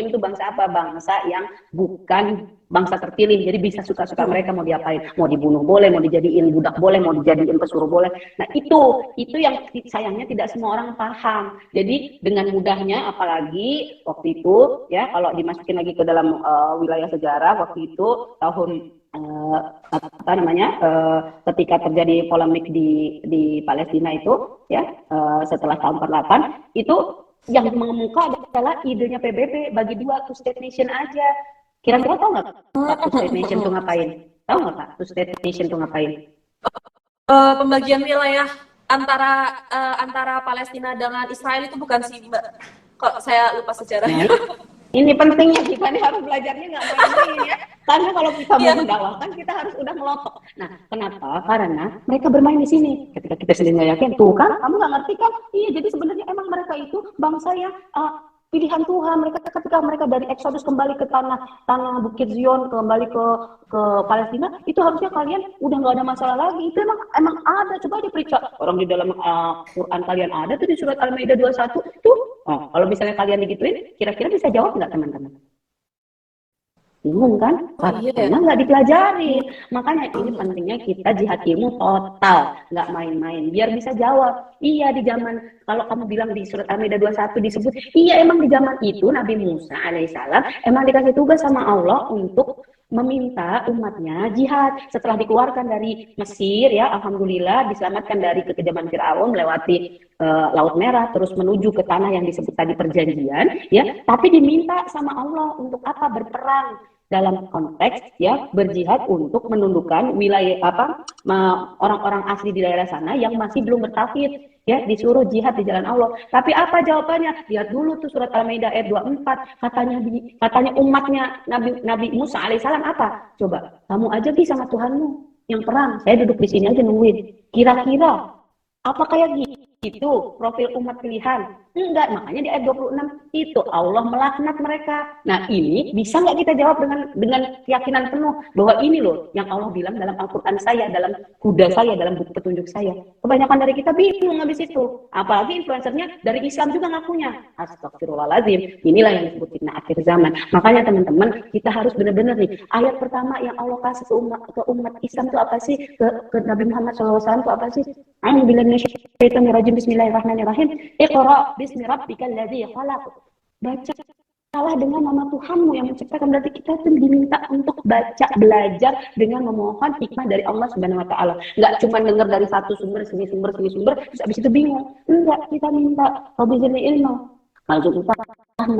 itu bangsa apa? Bangsa yang bukan bangsa terpilih, jadi bisa suka-suka mereka mau diapain, mau dibunuh boleh, mau dijadiin budak boleh, mau dijadiin pesuruh boleh. Nah itu yang sayangnya tidak semua orang paham. Jadi dengan mudahnya, apalagi waktu itu ya kalau dimasukin lagi ke dalam wilayah sejarah, waktu itu tahun ketika terjadi polemik di Palestina itu ya, setelah tahun 48 itu yang mengemuka adalah idenya PBB bagi dua, two state nation aja. Kira-kira tahu nggak two state nation itu ngapain? Tahu nggak Kak two state nation itu ngapain? Pembagian wilayah antara Palestina dengan Israel itu bukan sih Mbak? Kok saya lupa sejarahnya. Ini pentingnya kita nih harus belajarnya nggak main-main ya. Karena kalau kita mau mendakwahkan kita harus udah melotok. Nah, kenapa? Karena mereka bermain di sini. Ketika kita sendiri nggak yakin, tuh kan, kamu nggak ngerti kan? Iya, jadi sebenarnya emang mereka itu bangsa yang pilihan Tuhan. Mereka ketika mereka dari Exodus kembali ke tanah Bukit Zion, kembali ke Palestina, itu harusnya kalian udah nggak ada masalah lagi. Itu emang ada. Coba aja periksa. Orang di dalam Quran kalian ada tuh di surat Al-Maidah 21 tuh. Kalau misalnya kalian digituin, kira-kira bisa jawab nggak teman-teman? Bingung kan? Karena nggak dipelajari. Makanya ini pentingnya kita jihad ilmu total, nggak main-main. Biar bisa jawab. Iya di zaman, kalau kamu bilang di surat Al-Maidah 21 disebut, iya emang di zaman itu Nabi Musa alaihissalam emang dikasih tugas sama Allah untuk meminta umatnya jihad. Setelah dikeluarkan dari Mesir ya, alhamdulillah diselamatkan dari kekejaman Firaun, melewati Laut Merah, terus menuju ke tanah yang disebut tadi perjanjian ya, tapi diminta sama Allah untuk apa? Berperang, dalam konteks ya berjihad untuk menundukkan wilayah orang-orang asli di daerah sana yang masih belum bertauhid ya, disuruh jihad di jalan Allah. Tapi apa jawabannya? Lihat dulu tuh surat Al-Maidah ayat 24, katanya umatnya Nabi Musa alaihissalam apa? Coba, kamu aja bisa sama Tuhanmu yang perang. Saya duduk di sini aja nungguin. Kira-kira apa kayak gitu profil umat pilihan? Enggak, makanya di ayat 26 itu Allah melaknat mereka. Nah, ini bisa nggak kita jawab dengan keyakinan penuh bahwa ini loh yang Allah bilang dalam Al-Qur'an saya, dalam huda saya, dalam buku petunjuk saya. Kebanyakan dari kita bingung habis itu. Apalagi influencernya dari Islam juga ngakunya. Astagfirullahaladzim. Inilah yang disebut fitnah akhir zaman. Makanya teman-teman, kita harus benar-benar nih, ayat pertama yang Allah kasih ke umat Islam itu apa sih? Ke Nabi Muhammad SAW itu apa sih? A'udzubillahi minasyaitonir rajim. Bismillahirrahmanirrahim. Iqra bismi rabbikal ladzi khalaq. Baca salah dengan nama Tuhanmu yang menciptakan. Berarti kita tuh diminta untuk baca, belajar dengan memohon hikmah dari Allah Subhanahu wa taala. Enggak cuma dengar dari satu sumber, sini sumber, terus habis itu bingung. Enggak, kita minta rabbizni ilmu.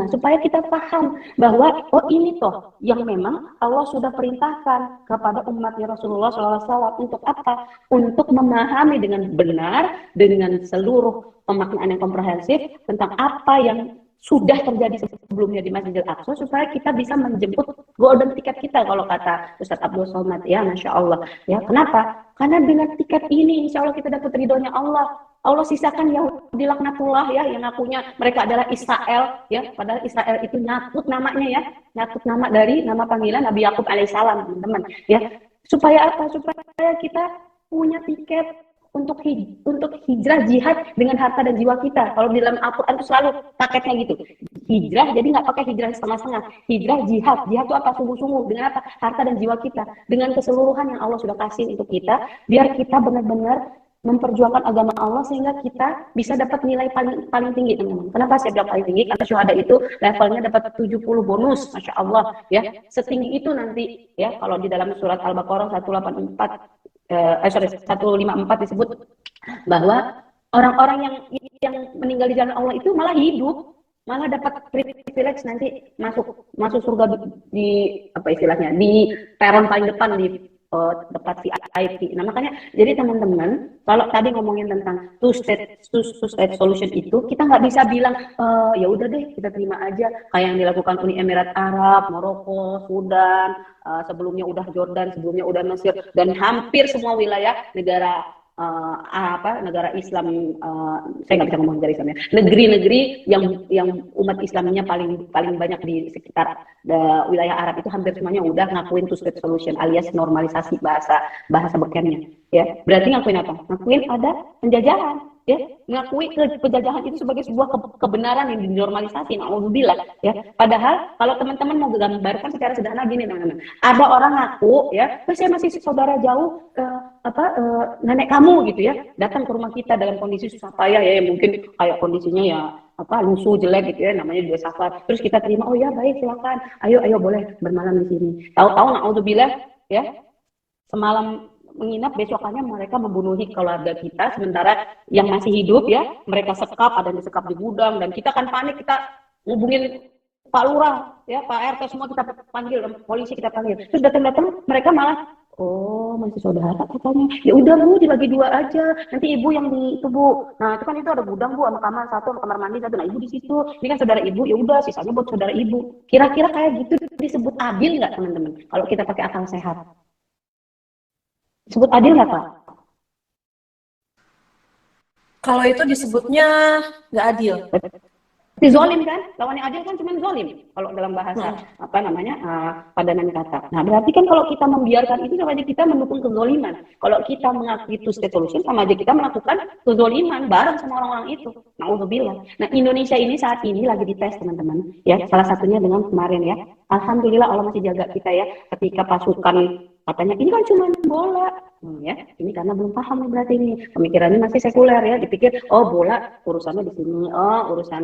Supaya kita paham bahwa oh ini toh yang memang Allah sudah perintahkan kepada umatnya Rasulullah SAW untuk apa? Untuk memahami dengan benar, dengan seluruh pemaknaan yang komprehensif tentang apa yang sudah terjadi sebelumnya di Masjidil Aqsa, supaya kita bisa menjemput golden ticket kita kalau kata Ustadz Abdul Somad, ya Masya Allah. Ya, kenapa? Karena dengan tiket ini insya Allah kita dapat ridhonya Allah. Allah sisakan Yahudi laknatullah, ya, yang ngakunya mereka adalah Israel, ya, padahal Israel itu nyatut namanya, ya, nyatut nama dari nama panggilan Nabi Yakub alaihissalam, teman-teman, ya. Supaya apa? Supaya kita punya tiket untuk hijrah jihad dengan harta dan jiwa kita. Kalau di dalam Al-Quran itu selalu paketnya gitu. Hijrah, jadi nggak pakai hijrah setengah-setengah. Hijrah jihad. Jihad itu apa? Sungguh-sungguh. Dengan apa? Harta dan jiwa kita. Dengan keseluruhan yang Allah sudah kasih untuk kita. Biar kita benar-benar memperjuangkan agama Allah sehingga kita bisa dapat nilai paling tinggi, teman-teman. Kenapa saya bilang paling tinggi? Karena syuhada itu levelnya dapat 70 bonus, Masya Allah, ya. Setinggi itu nanti, ya, kalau di dalam surat Al-Baqarah 154 disebut bahwa orang-orang yang meninggal di jalan Allah itu malah hidup, malah dapat privilege nanti masuk surga di apa istilahnya, di peron paling depan, di tempat VIP. Nah, makanya jadi teman-teman, kalau tadi ngomongin tentang two state solution itu, kita nggak bisa bilang ya udah deh kita terima aja kayak yang dilakukan Uni Emirat Arab, Maroko, Sudan, sebelumnya udah Jordan, sebelumnya udah Mesir, dan hampir semua wilayah negara negara Islam, saya nggak bisa ngomong negara Islam, ya, negeri-negeri yang umat Islamnya paling banyak di sekitar wilayah Arab itu hampir semuanya udah ngakuin two state solution alias normalisasi bahasa bekennya, ya. Berarti ngakuin apa? Ngakuin ada penjajahan, ya, ngakui penjajahan itu sebagai sebuah kebenaran yang dinormalisasi. Na'udzubillah, ya. Padahal kalau teman-teman mau gambarkan secara sederhana gini, teman-teman, ada orang ngaku, ya, saya masih saudara jauh, nenek kamu gitu, ya, datang ke rumah kita dalam kondisi susah payah, ya, mungkin kayak kondisinya ya lusuh, jelek gitu, ya, namanya juga safar. Terus kita terima, oh ya baik, silakan, ayo boleh bermalam di sini. Tahu-tahu na'udzubillah, ya, semalam menginap, besokannya mereka membunuhi keluarga kita, sementara yang masih hidup, ya, mereka sekap, ada yang disekap di gudang, dan kita kan panik, kita ngubungin Pak Lurah, ya, Pak RT, semua kita panggil, polisi kita panggil. Terus datang mereka malah, oh masih saudara katanya, ya udah Bu, dibagi dua aja, nanti ibu yang di itu Bu. Nah itu kan itu ada gudang Bu, sama kamar satu, sama kamar mandi satu, nah ibu di situ, ini kan saudara ibu, ya udah sisanya buat saudara ibu. Kira-kira kayak gitu disebut adil nggak, teman-teman? Kalau kita pakai akal sehat, disebut adil nggak, Pak? Kalau itu disebutnya nggak adil. Zolim kan? Lawannya adil kan cuma zolim. Kalau dalam bahasa padanan kata. Nah, berarti kan kalau kita membiarkan itu sama aja kita mendukung kezoliman. Kalau kita mengakui two state solution sama aja kita melakukan kezoliman bareng sama orang-orang itu. Na'udzubillah. Nah, Indonesia ini saat ini lagi dites, teman-teman. Ya, salah satunya dengan kemarin, ya. Alhamdulillah Allah masih jaga kita, ya. Ketika pasukan katanya ini kan cuma bola, ya, ini karena belum paham nih, berarti ini pemikirannya masih sekuler, ya, dipikir oh bola urusannya di sini, oh urusan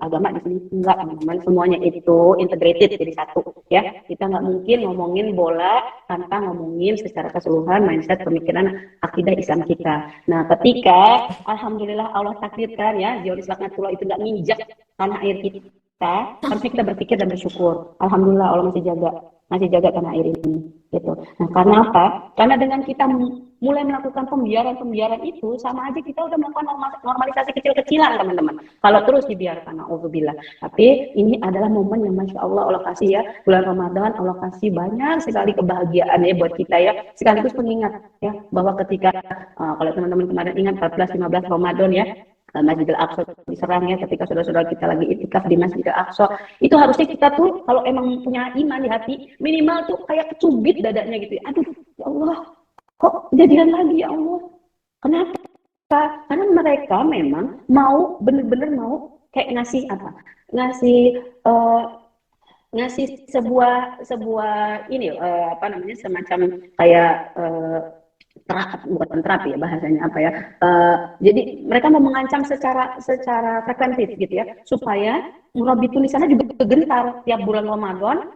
agama di sini. Enggak, teman-teman, semuanya itu integrated jadi satu, ya. Kita nggak mungkin ngomongin bola tanpa ngomongin secara keseluruhan mindset pemikiran akidah Islam kita. Nah, ketika alhamdulillah Allah takdirkan, ya, Zionis laknatullah itu nggak nginjak tanah air kita, harusnya kita berpikir dan bersyukur. Alhamdulillah Allah masih jaga tanah air ini, gitu. Nah, karena apa? Karena dengan kita mulai melakukan pembiaran itu, sama aja kita udah melakukan normalisasi kecil-kecilan, teman-teman. Kalau terus dibiarkan, auzubillah. Tapi ini adalah momen yang masya Allah Allah kasih ya, bulan Ramadan Allah kasih banyak sekali kebahagiaan ya buat kita ya, sekaligus pengingat ya bahwa ketika kalau teman-teman kemarin ingat 14-15 Ramadan ya, Masjidil Aqsa diserang ya, ketika saudara-saudara kita lagi itikaf di Masjidil Aqsa, itu harusnya kita tuh kalau emang punya iman di hati, minimal tuh kayak kecubit dadanya gitu ya. Aduh, ya Allah, kok kejadian lagi ya Allah? Kenapa? Karena mereka memang mau bener-bener mau kayak ngasih apa? Ngasih sebuah ini apa namanya, semacam kayak bukan terapi ya bahasanya apa ya, jadi mereka mau mengancam secara frekuentif gitu ya, supaya murabi tulisannya juga gentar tiap bulan Ramadan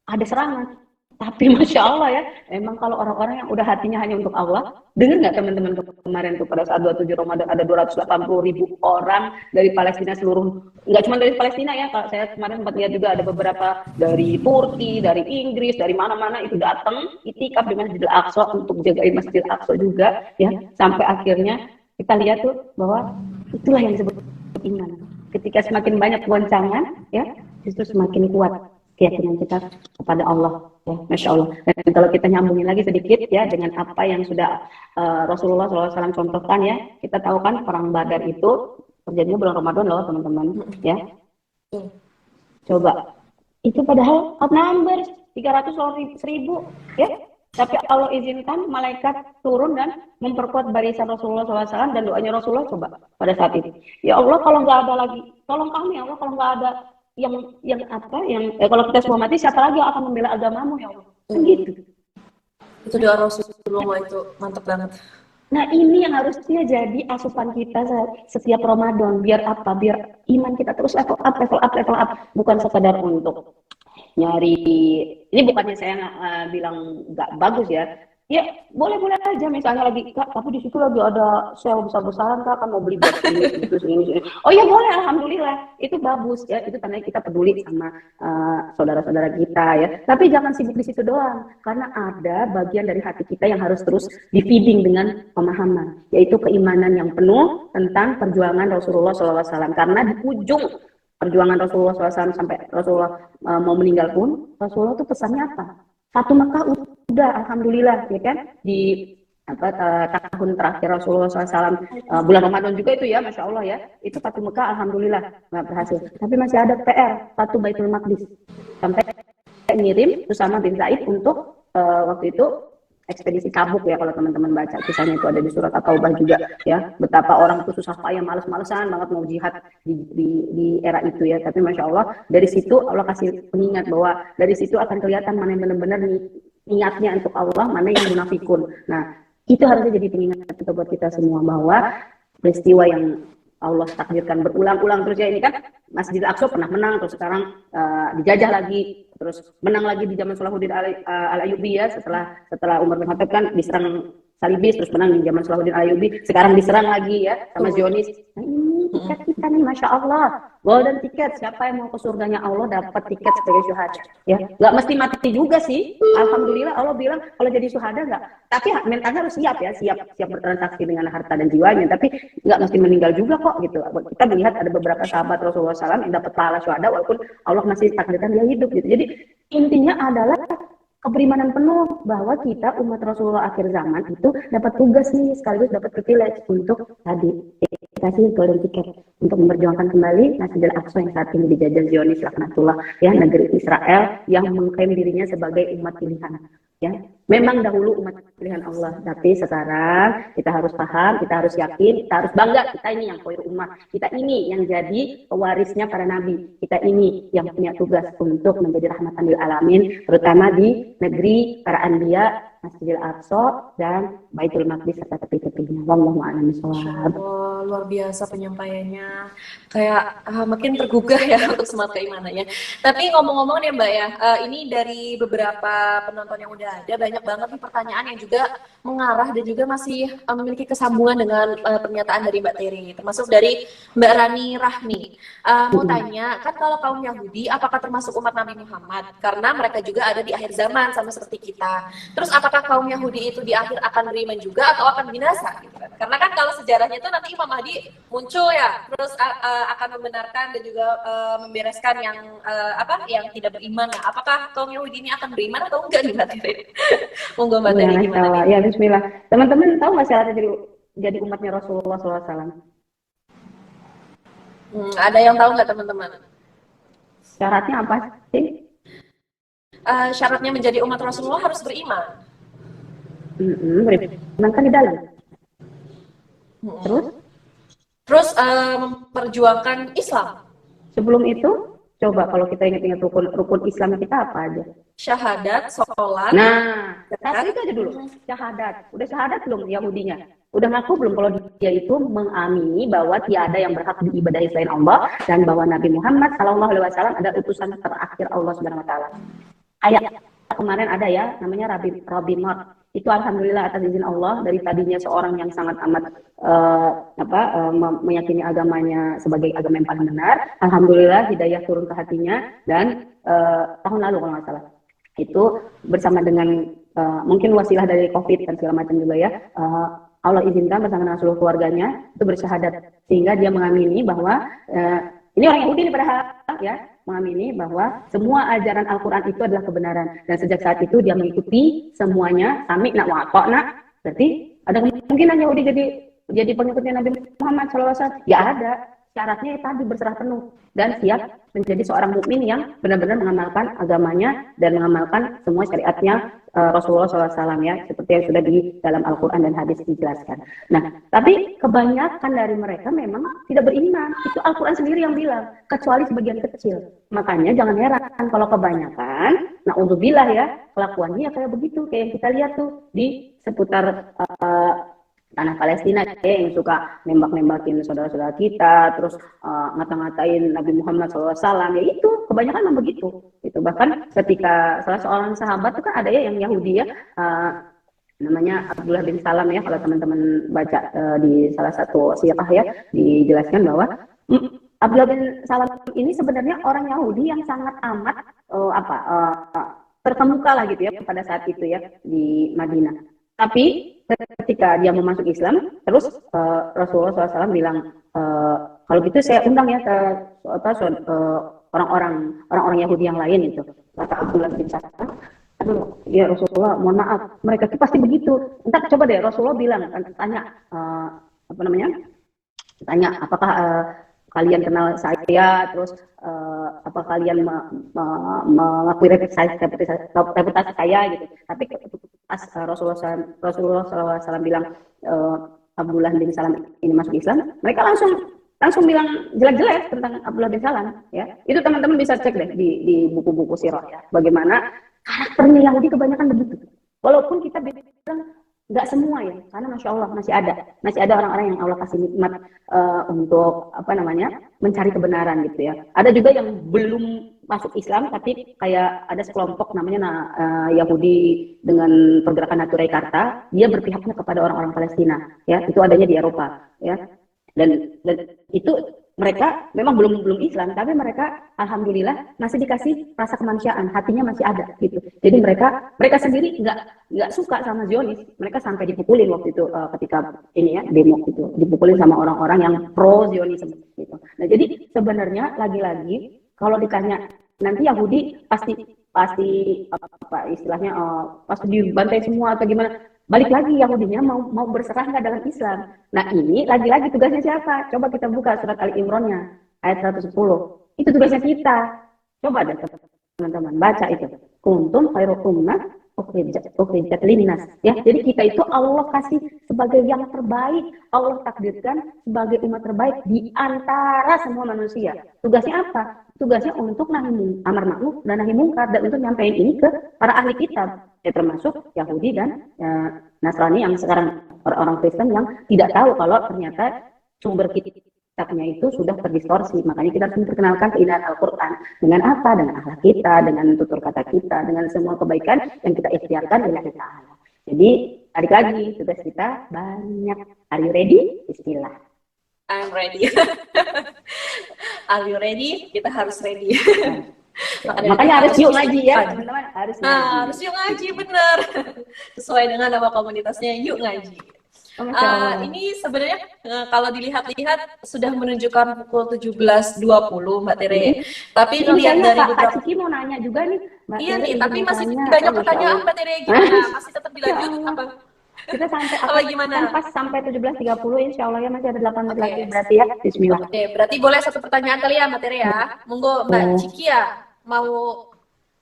ada serangan. Tapi masya Allah ya, emang kalau orang-orang yang udah hatinya hanya untuk Allah, dengar nggak teman-teman kemarin tuh pada saat 27 Ramadan ada 280.000 orang dari Palestina seluruh, nggak cuma dari Palestina ya, kalau saya kemarin sempat lihat juga ada beberapa dari Turki, dari Inggris, dari mana-mana itu datang itikaf di Masjidil Aqsa untuk jagain Masjidil Aqsa juga ya, sampai akhirnya kita lihat tuh bahwa itulah yang disebut iman. Ketika semakin banyak goncangan ya, justru semakin kuat keyakinan kita kepada Allah ya, masya Allah. Dan kalau kita nyambungin lagi sedikit ya dengan apa yang sudah Rasulullah SAW contohkan ya, kita tahu kan perang Badar itu terjadinya bulan Ramadan loh teman-teman ya. Coba itu padahal outnumber 300.000 ya, tapi Allah izinkan malaikat turun dan memperkuat barisan Rasulullah SAW, dan doanya Rasulullah coba pada saat itu, ya Allah kalau nggak ada lagi, tolong kami ya Allah, kalau nggak ada yang kalau kita semua mati, siapa lagi yang akan membela agamamu ya Allah, gitu. Itu doa Rasulullah, itu mantap banget. Nah ini yang harusnya jadi asupan kita setiap Ramadan, biar apa? Biar iman kita terus level up, bukan sekadar untuk nyari. Ini bukannya saya bilang nggak bagus ya. Ya boleh aja, misalnya lagi Kak, tapi di situ lagi ada sale besar-besaran Kak, kan mau beli buat ini. Oh iya boleh, alhamdulillah, itu bagus ya, itu tandanya kita peduli sama saudara-saudara kita ya. Tapi jangan sibuk di situ doang, karena ada bagian dari hati kita yang harus terus di-feeding dengan pemahaman, yaitu keimanan yang penuh tentang perjuangan Rasulullah SAW. Karena di ujung perjuangan Rasulullah SAW sampai Rasulullah mau meninggal pun, Rasulullah itu pesannya apa? Satu Mekah udah, alhamdulillah ya kan, di tahun terakhir Rasulullah SAW, bulan Ramadan juga itu ya, masya Allah ya, itu Fatu Mekah alhamdulillah nggak berhasil, tapi masih ada PR Fatu Baitul Maqdis, sampai ngirim Usama bin Zaid untuk waktu itu ekspedisi Tabuk ya, kalau teman-teman baca kisahnya itu ada di surat At-Taubah juga ya, betapa orang itu susah payah, males-malesan banget mau jihad di era itu ya. Tapi masya Allah dari situ Allah kasih pengingat bahwa dari situ akan kelihatan mana yang benar-benar niatnya untuk Allah, mana yang munafikun. Nah itu harusnya jadi pengingat kita buat kita semua, bahwa peristiwa yang Allah takdirkan berulang-ulang terus ya, ini kan Masjidil Aqsa pernah menang, terus sekarang dijajah lagi, terus menang lagi di zaman Salahuddin Al-Ayyubi ya, setelah Umar bin Khattab kan diserang Salibis, terus menang di zaman Salahuddin Al-Ayyubi, sekarang diserang lagi ya sama Zionis. Nah ini tiket kita nih, masya Allah, golden ticket, siapa yang mau ke surganya Allah dapat tiket sebagai syuhada ya, nggak mesti mati juga sih, alhamdulillah Allah bilang kalau jadi syuhada nggak, tapi mentalnya harus siap ya, siap bertransaksi dengan harta dan jiwanya, tapi nggak mesti meninggal juga kok gitu. Kita melihat ada beberapa sahabat Rasulullah SAW yang dapat pahala syuhada walaupun Allah masih takdirkan dia hidup gitu. Jadi intinya adalah keberimanan penuh bahwa kita umat Rasulullah akhir zaman itu dapat tugas nih, sekaligus dapat privilege untuk tadi dikasih golden ticket untuk memperjuangkan kembali Masjidil Aqsa yang saat ini dijajah Zionis laknatullah ya, negeri Israel yang mengklaim dirinya sebagai umat pilihan ya. Memang dahulu umat pilihan Allah, tapi sekarang kita harus paham, kita harus yakin, kita harus bangga, kita ini yang khairul ummah, kita ini yang jadi pewarisnya para nabi, kita ini yang punya tugas untuk menjadi rahmatan lil alamin, terutama di negeri para anbiya, Masjidil Aqsa dan Baitul Maqdis serta tepi-tepinya. Wallahu a'lam bishawab. Luar biasa penyampaiannya, kayak makin tergugah ya untuk semangat keimanannya. Tapi ngomong-ngomong nih Mbak ya, ini dari beberapa penonton yang udah ada, banyak banget nih pertanyaan yang juga mengarah dan juga masih memiliki kesambungan dengan pernyataan dari Mbak Teri, termasuk dari Mbak Rani Rahmi. Mau tanya, kan kalau kaum Yahudi apakah termasuk umat Nabi Muhammad? Karena mereka juga ada di akhir zaman sama seperti kita. Terus apakah apakah kaum Yahudi itu di akhir akan beriman juga atau akan binasa gitu kan. Karena kan kalau sejarahnya itu nanti Imam Mahdi muncul ya, terus akan membenarkan dan juga membereskan yang yang tidak beriman. Nah, apakah kaum Yahudi ini akan beriman atau enggak nih Mbak Tere? Monggo Mbak Tere gimana nih? Ya bismillah. Teman-teman tahu nggak syaratnya jadi umatnya Rasulullah SAW? Ada yang tahu nggak teman-teman? Syaratnya apa sih? Syaratnya menjadi umat Rasulullah harus beriman. Beriman kan di dalam. Terus memperjuangkan Islam. Sebelum itu, coba kalau kita ingat-ingat rukun Islam kita apa aja? Syahadat, sholat. Nah, satu itu aja dulu. Syahadat. Udah syahadat belum Yahudinya? Udah ngaku belum kalau dia itu mengamini bahwa tiada yang berhak diibadahi selain Allah dan bahwa Nabi Muhammad SAW adalah utusan terakhir Allah Subhanahu Wa Taala. Ayat kemarin ada ya, namanya Rabbi Mart. Itu alhamdulillah atas izin Allah, dari tadinya seorang yang sangat amat meyakini agamanya sebagai agama yang paling benar, alhamdulillah hidayah turun ke hatinya, dan tahun lalu kalau nggak salah itu bersama dengan mungkin wasilah dari COVID dan segala macam juga ya, Allah izinkan bersama dengan seluruh keluarganya itu bersyahadat, sehingga dia mengamini bahwa ini orang Yahudi ini padahal ya, mengamini bahwa semua ajaran Al-Quran itu adalah kebenaran, dan sejak saat itu dia mengikuti semuanya sami nak wa nak. Berarti ada kemungkinan Yahudi jadi pengikutnya Nabi Muhammad SAW? Ya ada. Syaratnya tadi berserah penuh dan siap menjadi seorang mukmin yang benar-benar mengamalkan agamanya dan mengamalkan semua syariatnya Rasulullah SAW ya, seperti yang sudah di dalam Al-Quran dan hadis dijelaskan. Nah, tapi kebanyakan dari mereka memang tidak beriman. Itu Al-Quran sendiri yang bilang, kecuali sebagian kecil. Makanya jangan heran kalau kebanyakan, na'udzubillah ya, kelakuannya kayak begitu, kayak yang kita lihat tuh di seputar tanah Palestina ya, yang suka nembak-nembakin saudara-saudara kita, terus ngata-ngatain Nabi Muhammad SAW, ya itu kebanyakan memang begitu. Itu bahkan ketika salah seorang sahabat itu kan ada ya yang Yahudi ya, namanya Abdullah bin Salam ya, kalau teman-teman baca di salah satu sirah ya, dijelaskan bahwa Abdullah bin Salam ini sebenarnya orang Yahudi yang sangat amat terkemuka lah gitu ya pada saat itu ya di Madinah. Tapi ketika dia mau masuk Islam, terus Rasulullah SAW bilang, kalau gitu saya undang ya ke orang-orang Yahudi yang lain itu. Kata Abdullah bin Salam, aduh ya Rasulullah, mohon maaf, mereka itu pasti begitu. Entar coba deh Rasulullah bilang, tanya tanya apakah kalian kenal saya, terus apa kalian mengakui reputasi saya gitu. Tapi pas Rasulullah SAW bilang Abdullah bin Salam ini masuk Islam, mereka langsung bilang jelek-jelek tentang Abdullah bin Salam ya. Itu teman-teman bisa cek deh di buku-buku sirah ya, bagaimana karakternya Yahudi kebanyakan begitu. Walaupun kita bilang nggak semua ya, karena masya Allah masih ada orang-orang yang Allah kasih nikmat untuk mencari kebenaran gitu ya. Ada juga yang belum masuk Islam, tapi kayak ada sekelompok namanya Yahudi dengan pergerakan Naturai Karta, dia berpihaknya kepada orang-orang Palestina ya, itu adanya di Eropa ya, dan itu mereka memang belum Islam, tapi mereka alhamdulillah masih dikasih rasa kemanusiaan, hatinya masih ada gitu. Jadi mereka sendiri nggak suka sama Zionis, mereka sampai dipukulin waktu itu ketika ini ya demo itu, dipukulin sama orang-orang yang pro Zionisme gitu. Nah jadi sebenarnya lagi-lagi kalau ditanya nanti Yahudi pasti istilahnya pasti dibantai semua atau gimana, balik lagi Yahudinya mau berserah nggak dalam Islam. Nah ini lagi-lagi tugasnya siapa? Coba kita buka surat Ali Imran-nya ayat 110. Itu tugasnya kita. Coba deh teman-teman baca itu. Kuntum khairu ummah ukhrijat linnas. Ya, jadi kita itu Allah kasih sebagai yang terbaik. Allah takdirkan sebagai umat terbaik di antara semua manusia. Tugasnya apa? Tugasnya untuk amar ma'ruf dan nahi mungkar, dan untuk nyampein ini ke para ahli kitab, ya termasuk Yahudi dan Nasrani yang sekarang orang Kristen yang tidak tahu kalau ternyata sumber kitabnya itu sudah terdistorsi. Makanya kita harus memperkenalkan keindahan Al-Quran dengan apa? Dengan akhlak kita, dengan tutur kata kita, dengan semua kebaikan yang kita ikhtiarkan lillahi ta'ala. Jadi balik lagi, tugas kita banyak. Are you ready? Bismillah. I'm ready. Are you ready? Kita harus ready. Ya, Maka dari itu makanya harus yuk terus ngaji ya, ngaji. teman-teman, harus Nah, ngaji. harus yuk ngaji, bener. Sesuai dengan nama komunitasnya, yuk ngaji. Oh, Masya Allah. Ini sebenarnya kalau dilihat-lihat sudah menunjukkan pukul 17.20 Mbak Tere. Hmm. Tapi Ini ngelihat kayaknya dari Kak beberapa, Ciki mau nanya juga nih, Mbak iya Tere nih, izin tapi mau masih tanya. Oh, banyak Masya pertanyaan Allah. Mbak Tere, gimana? Masih tetap Ya dilanjut Allah. apa? Kita sampai Apa kan gimana? pas sampai 17.30 insya Allah ya, masih ada 8 menit lagi Oke, berarti ya. Bismillah. oke, berarti boleh satu pertanyaan kali ya Mbak Tere ya. Monggo Mbak Oh, Ciki ya, mau.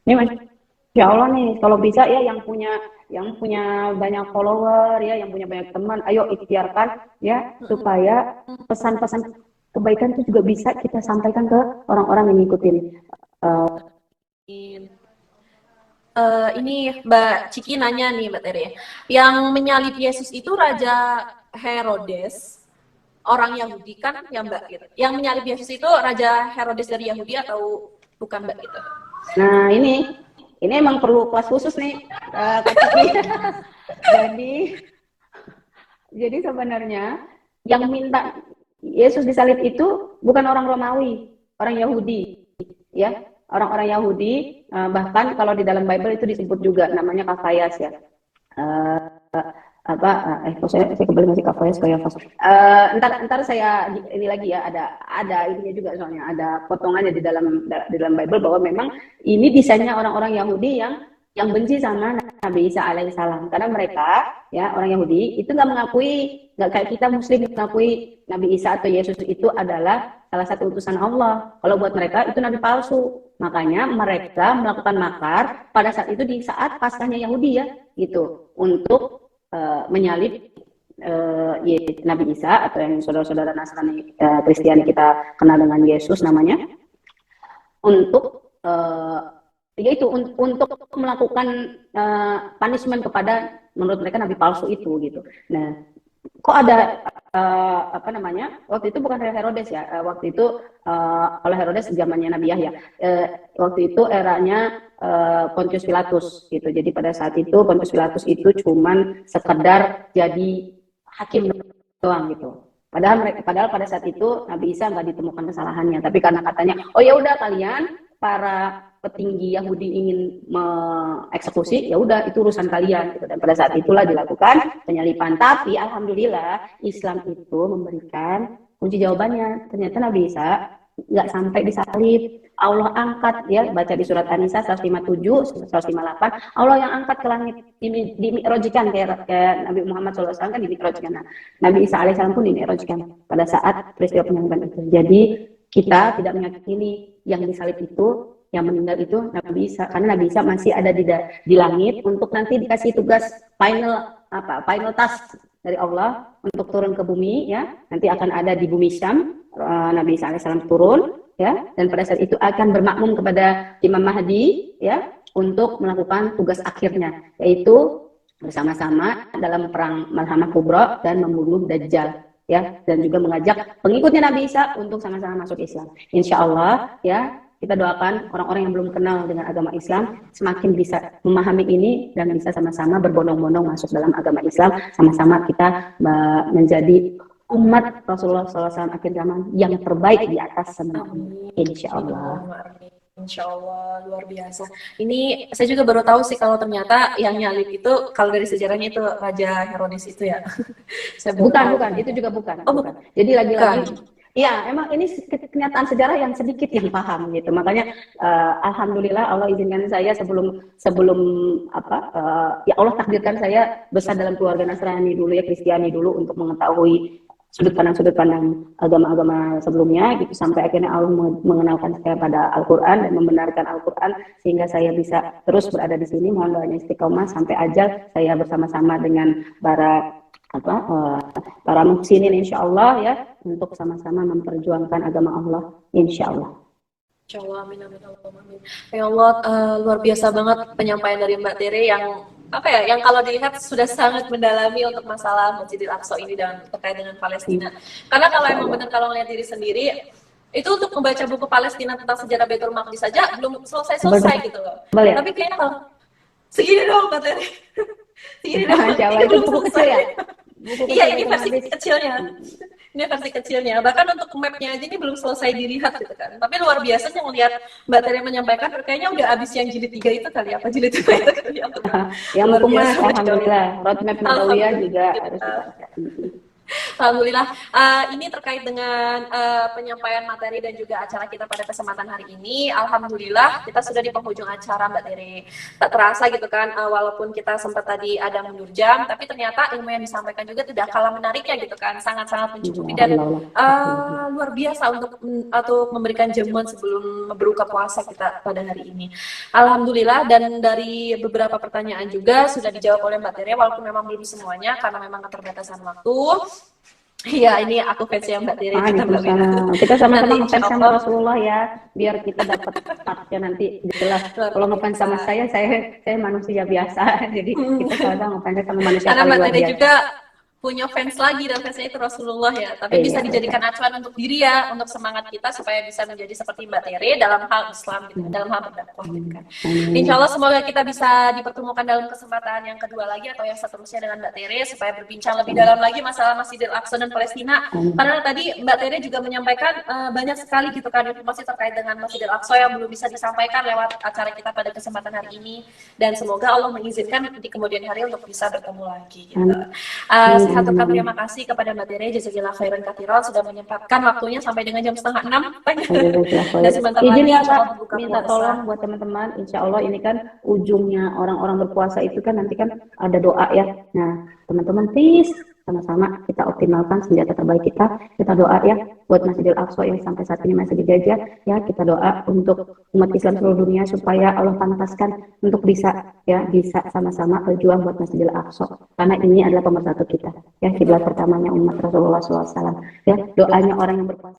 ini Masya Allah nih, kalau bisa ya yang punya banyak follower ya, yang punya banyak teman, ayo ikhtiarkan ya supaya pesan-pesan kebaikan itu juga bisa kita sampaikan ke orang-orang yang ngikutin. Ini Mbak Ciki nanya nih Mbak Tere, yang menyalib Yesus itu Raja Herodes, orang Yahudi kan ya Mbak gitu. Yang menyalib Yesus itu Raja Herodes dari Yahudi atau bukan Mbak gitu? Nah ini emang perlu kelas khusus nih, Kak Ciki. Jadi jadi sebenarnya yang minta Yesus disalib itu bukan orang Romawi, orang Yahudi, ya. Orang-orang Yahudi, bahkan kalau di dalam Bible itu disebut juga namanya Kafayas ya. Eh, apa kok saya kembali masih Kafayas. Ntar saya ini lagi ya, ada ininya juga, soalnya ada potongannya di dalam Bible bahwa memang ini desainnya orang-orang Yahudi yang benci sama Nabi Isa alaihissalam, karena mereka ya orang Yahudi itu nggak kayak kita Muslim mengakui Nabi Isa atau Yesus itu adalah salah satu utusan Allah. Kalau buat mereka itu nabi palsu. Makanya mereka melakukan makar pada saat itu, di saat Paskahnya Yahudi ya, gitu, untuk menyalib Nabi Isa, atau yang saudara-saudara Nasrani Kristiani kita kenal dengan Yesus namanya, untuk yaitu untuk melakukan punishment kepada, menurut mereka, nabi palsu itu gitu. Nah, kok ada apa namanya, waktu itu bukan Herodes ya, waktu itu kalau Herodes zamannya Nabi Yahya, waktu itu eranya Pontius Pilatus gitu. Jadi pada saat itu Pontius Pilatus itu cuman sekedar jadi hakim doang gitu. Padahal pada saat itu Nabi Isa nggak ditemukan kesalahannya, tapi karena katanya, oh ya udah, kalian para petinggi Yahudi ingin mengeksekusi, ya udah itu urusan kalian gitu. Dan pada saat itulah dilakukan penyalipan. Tapi alhamdulillah Islam itu memberikan kunci jawabannya. Ternyata Nabi Isa nggak sampai disalib, Allah angkat ya, baca di surat An-Nisa 157 158, Allah yang angkat ke langit, dimi'rajkan kayak Nabi Muhammad SAW kan dimi'rajkan. Nah, Nabi Isa alaihissalam pun dimi'rajkan pada saat peristiwa penyaliban itu. Jadi kita tidak meyakini yang disalib itu, yang meninggal itu Nabi Isa, karena Nabi Isa masih ada di langit untuk nanti dikasih tugas final task dari Allah untuk turun ke bumi ya. Nanti akan ada di bumi Syam, Nabi Isa alaihissalam turun ya, dan pada saat itu akan bermakmum kepada Imam Mahdi ya, untuk melakukan tugas akhirnya, yaitu bersama-sama dalam perang Malhamah Kubra dan membunuh Dajjal ya, dan juga mengajak pengikutnya Nabi Isa untuk sama-sama masuk Islam. Insya Allah ya, kita doakan orang-orang yang belum kenal dengan agama Islam semakin bisa memahami ini dan bisa sama-sama berbondong-bondong masuk dalam agama Islam. Sama-sama kita menjadi umat Rasulullah SAW akhir zaman yang terbaik di atas semua. Insya Allah. Insya Allah, luar biasa. Ini saya juga baru tahu sih kalau ternyata yang nyalib itu, kalau dari sejarahnya itu Raja Herodes itu ya. Saya bukan, itu juga bukan. Oh, bukan. Jadi lagi-lagi, ya emang ini kenyataan sejarah yang sedikit yang paham gitu. Makanya alhamdulillah Allah izinkan saya sebelum ya Allah takdirkan saya besar dalam keluarga Nasrani dulu ya, Kristiani dulu, untuk mengetahui sudut pandang agama-agama sebelumnya gitu, sampai akhirnya Allah mengenalkan saya pada Al-Qur'an dan membenarkan Al-Qur'an sehingga saya bisa terus berada di sini. Mohon doanya istiqomah sampai ajal saya bersama-sama dengan para muhsinin insyaallah ya, untuk sama-sama memperjuangkan agama Allah insyaallah. Insyaallah, amin amin amin. Ya Allah, luar biasa banget penyampaian dari Mbak Tere yang yang kalau dilihat sudah sangat mendalami untuk masalah Masjidil Aqsa ini dan terkait dengan Palestina. Karena kalau emang benar, kalau melihat diri sendiri, itu untuk membaca buku Palestina tentang sejarah Baitul Maqdis saja belum selesai gitu loh. Boleh. Tapi kayaknya kalau segini dong Mbak Tere. Segini dong. Insya Allah, itu buku kecil ya? buku Iya, kecilnya ini itu versi habis. kecilnya. Ini versi kecilnya. Bahkan untuk mapnya aja ini belum selesai dilihat gitu kan. Tapi luar biasanya ngelihat Mbak Tere menyampaikan, kayaknya udah habis yang jilid 3 itu kali, apa jilid 2 itu kali, aku lupa. Yang Luar buku biasa, Mas, Masya Allah. alhamdulillah. Roadmap Nabawiyah juga harus Alhamdulillah. dibaca. Alhamdulillah. Ini terkait dengan penyampaian materi dan juga acara kita pada kesempatan hari ini. Alhamdulillah kita sudah di penghujung acara, Mbak Tere. Tak terasa gitu kan, walaupun kita sempat tadi ada mundur jam, tapi ternyata ilmu yang disampaikan juga tidak kalah menariknya gitu kan, sangat-sangat mencukupi dan luar biasa untuk memberikan jamuan sebelum berbuka puasa kita pada hari ini. Alhamdulillah, dan dari beberapa pertanyaan juga sudah dijawab oleh Mbak Tere, walaupun memang belum semuanya karena memang keterbatasan waktu. Iya, ini aku fansnya Mbak Tere juga, Mbak Wina. Kita sama-sama Nanti ngefans insya sama Allah Rasulullah ya, biar kita dapat partnya nanti jelas. luar Kalau ngefans sama biasa. saya manusia biasa, jadi kita sama ngefans sama manusia Karena paling Mbak luar Tere biasa. juga punya fans lagi dan fansnya itu Rasulullah ya. Tapi bisa Iya, dijadikan acuan untuk diri ya, untuk semangat kita supaya bisa menjadi seperti Mbak Tere dalam hal Islam gitu, dalam hal berdakwah gitu kan. Insya Allah semoga kita bisa dipertemukan dalam kesempatan yang kedua lagi atau yang seterusnya dengan Mbak Tere supaya berbincang lebih dalam lagi masalah Masjidil Aqsa dan Palestina. Karena tadi Mbak Tere juga menyampaikan banyak sekali gitu kan informasi terkait dengan Masjidil Aqsa yang belum bisa disampaikan lewat acara kita pada kesempatan hari ini. Dan semoga Allah mengizinkan di kemudian hari untuk bisa bertemu lagi gitu. Saya haturkan terima kasih kepada Mbak Tere, jazakallahu khairan katsiran sudah menyempatkan waktunya sampai dengan jam 5:30. Dan sebentar Izin lagi ya insya Kak, Allah berbuka minta puasa. tolong buat teman-teman, insya Allah ini kan ujungnya orang-orang berpuasa itu kan nanti kan ada doa ya. Nah teman-teman please sama-sama kita optimalkan senjata terbaik kita doa ya buat Masjidil Aqsa yang sampai saat ini masih dijajah ya, kita doa untuk umat Islam seluruh dunia supaya Allah pantaskan untuk bisa sama-sama berjuang buat Masjidil Aqsa karena ini adalah pemersatu kita ya, kiblat pertamanya umat Rasulullah SAW ya, doanya orang yang berpuasa.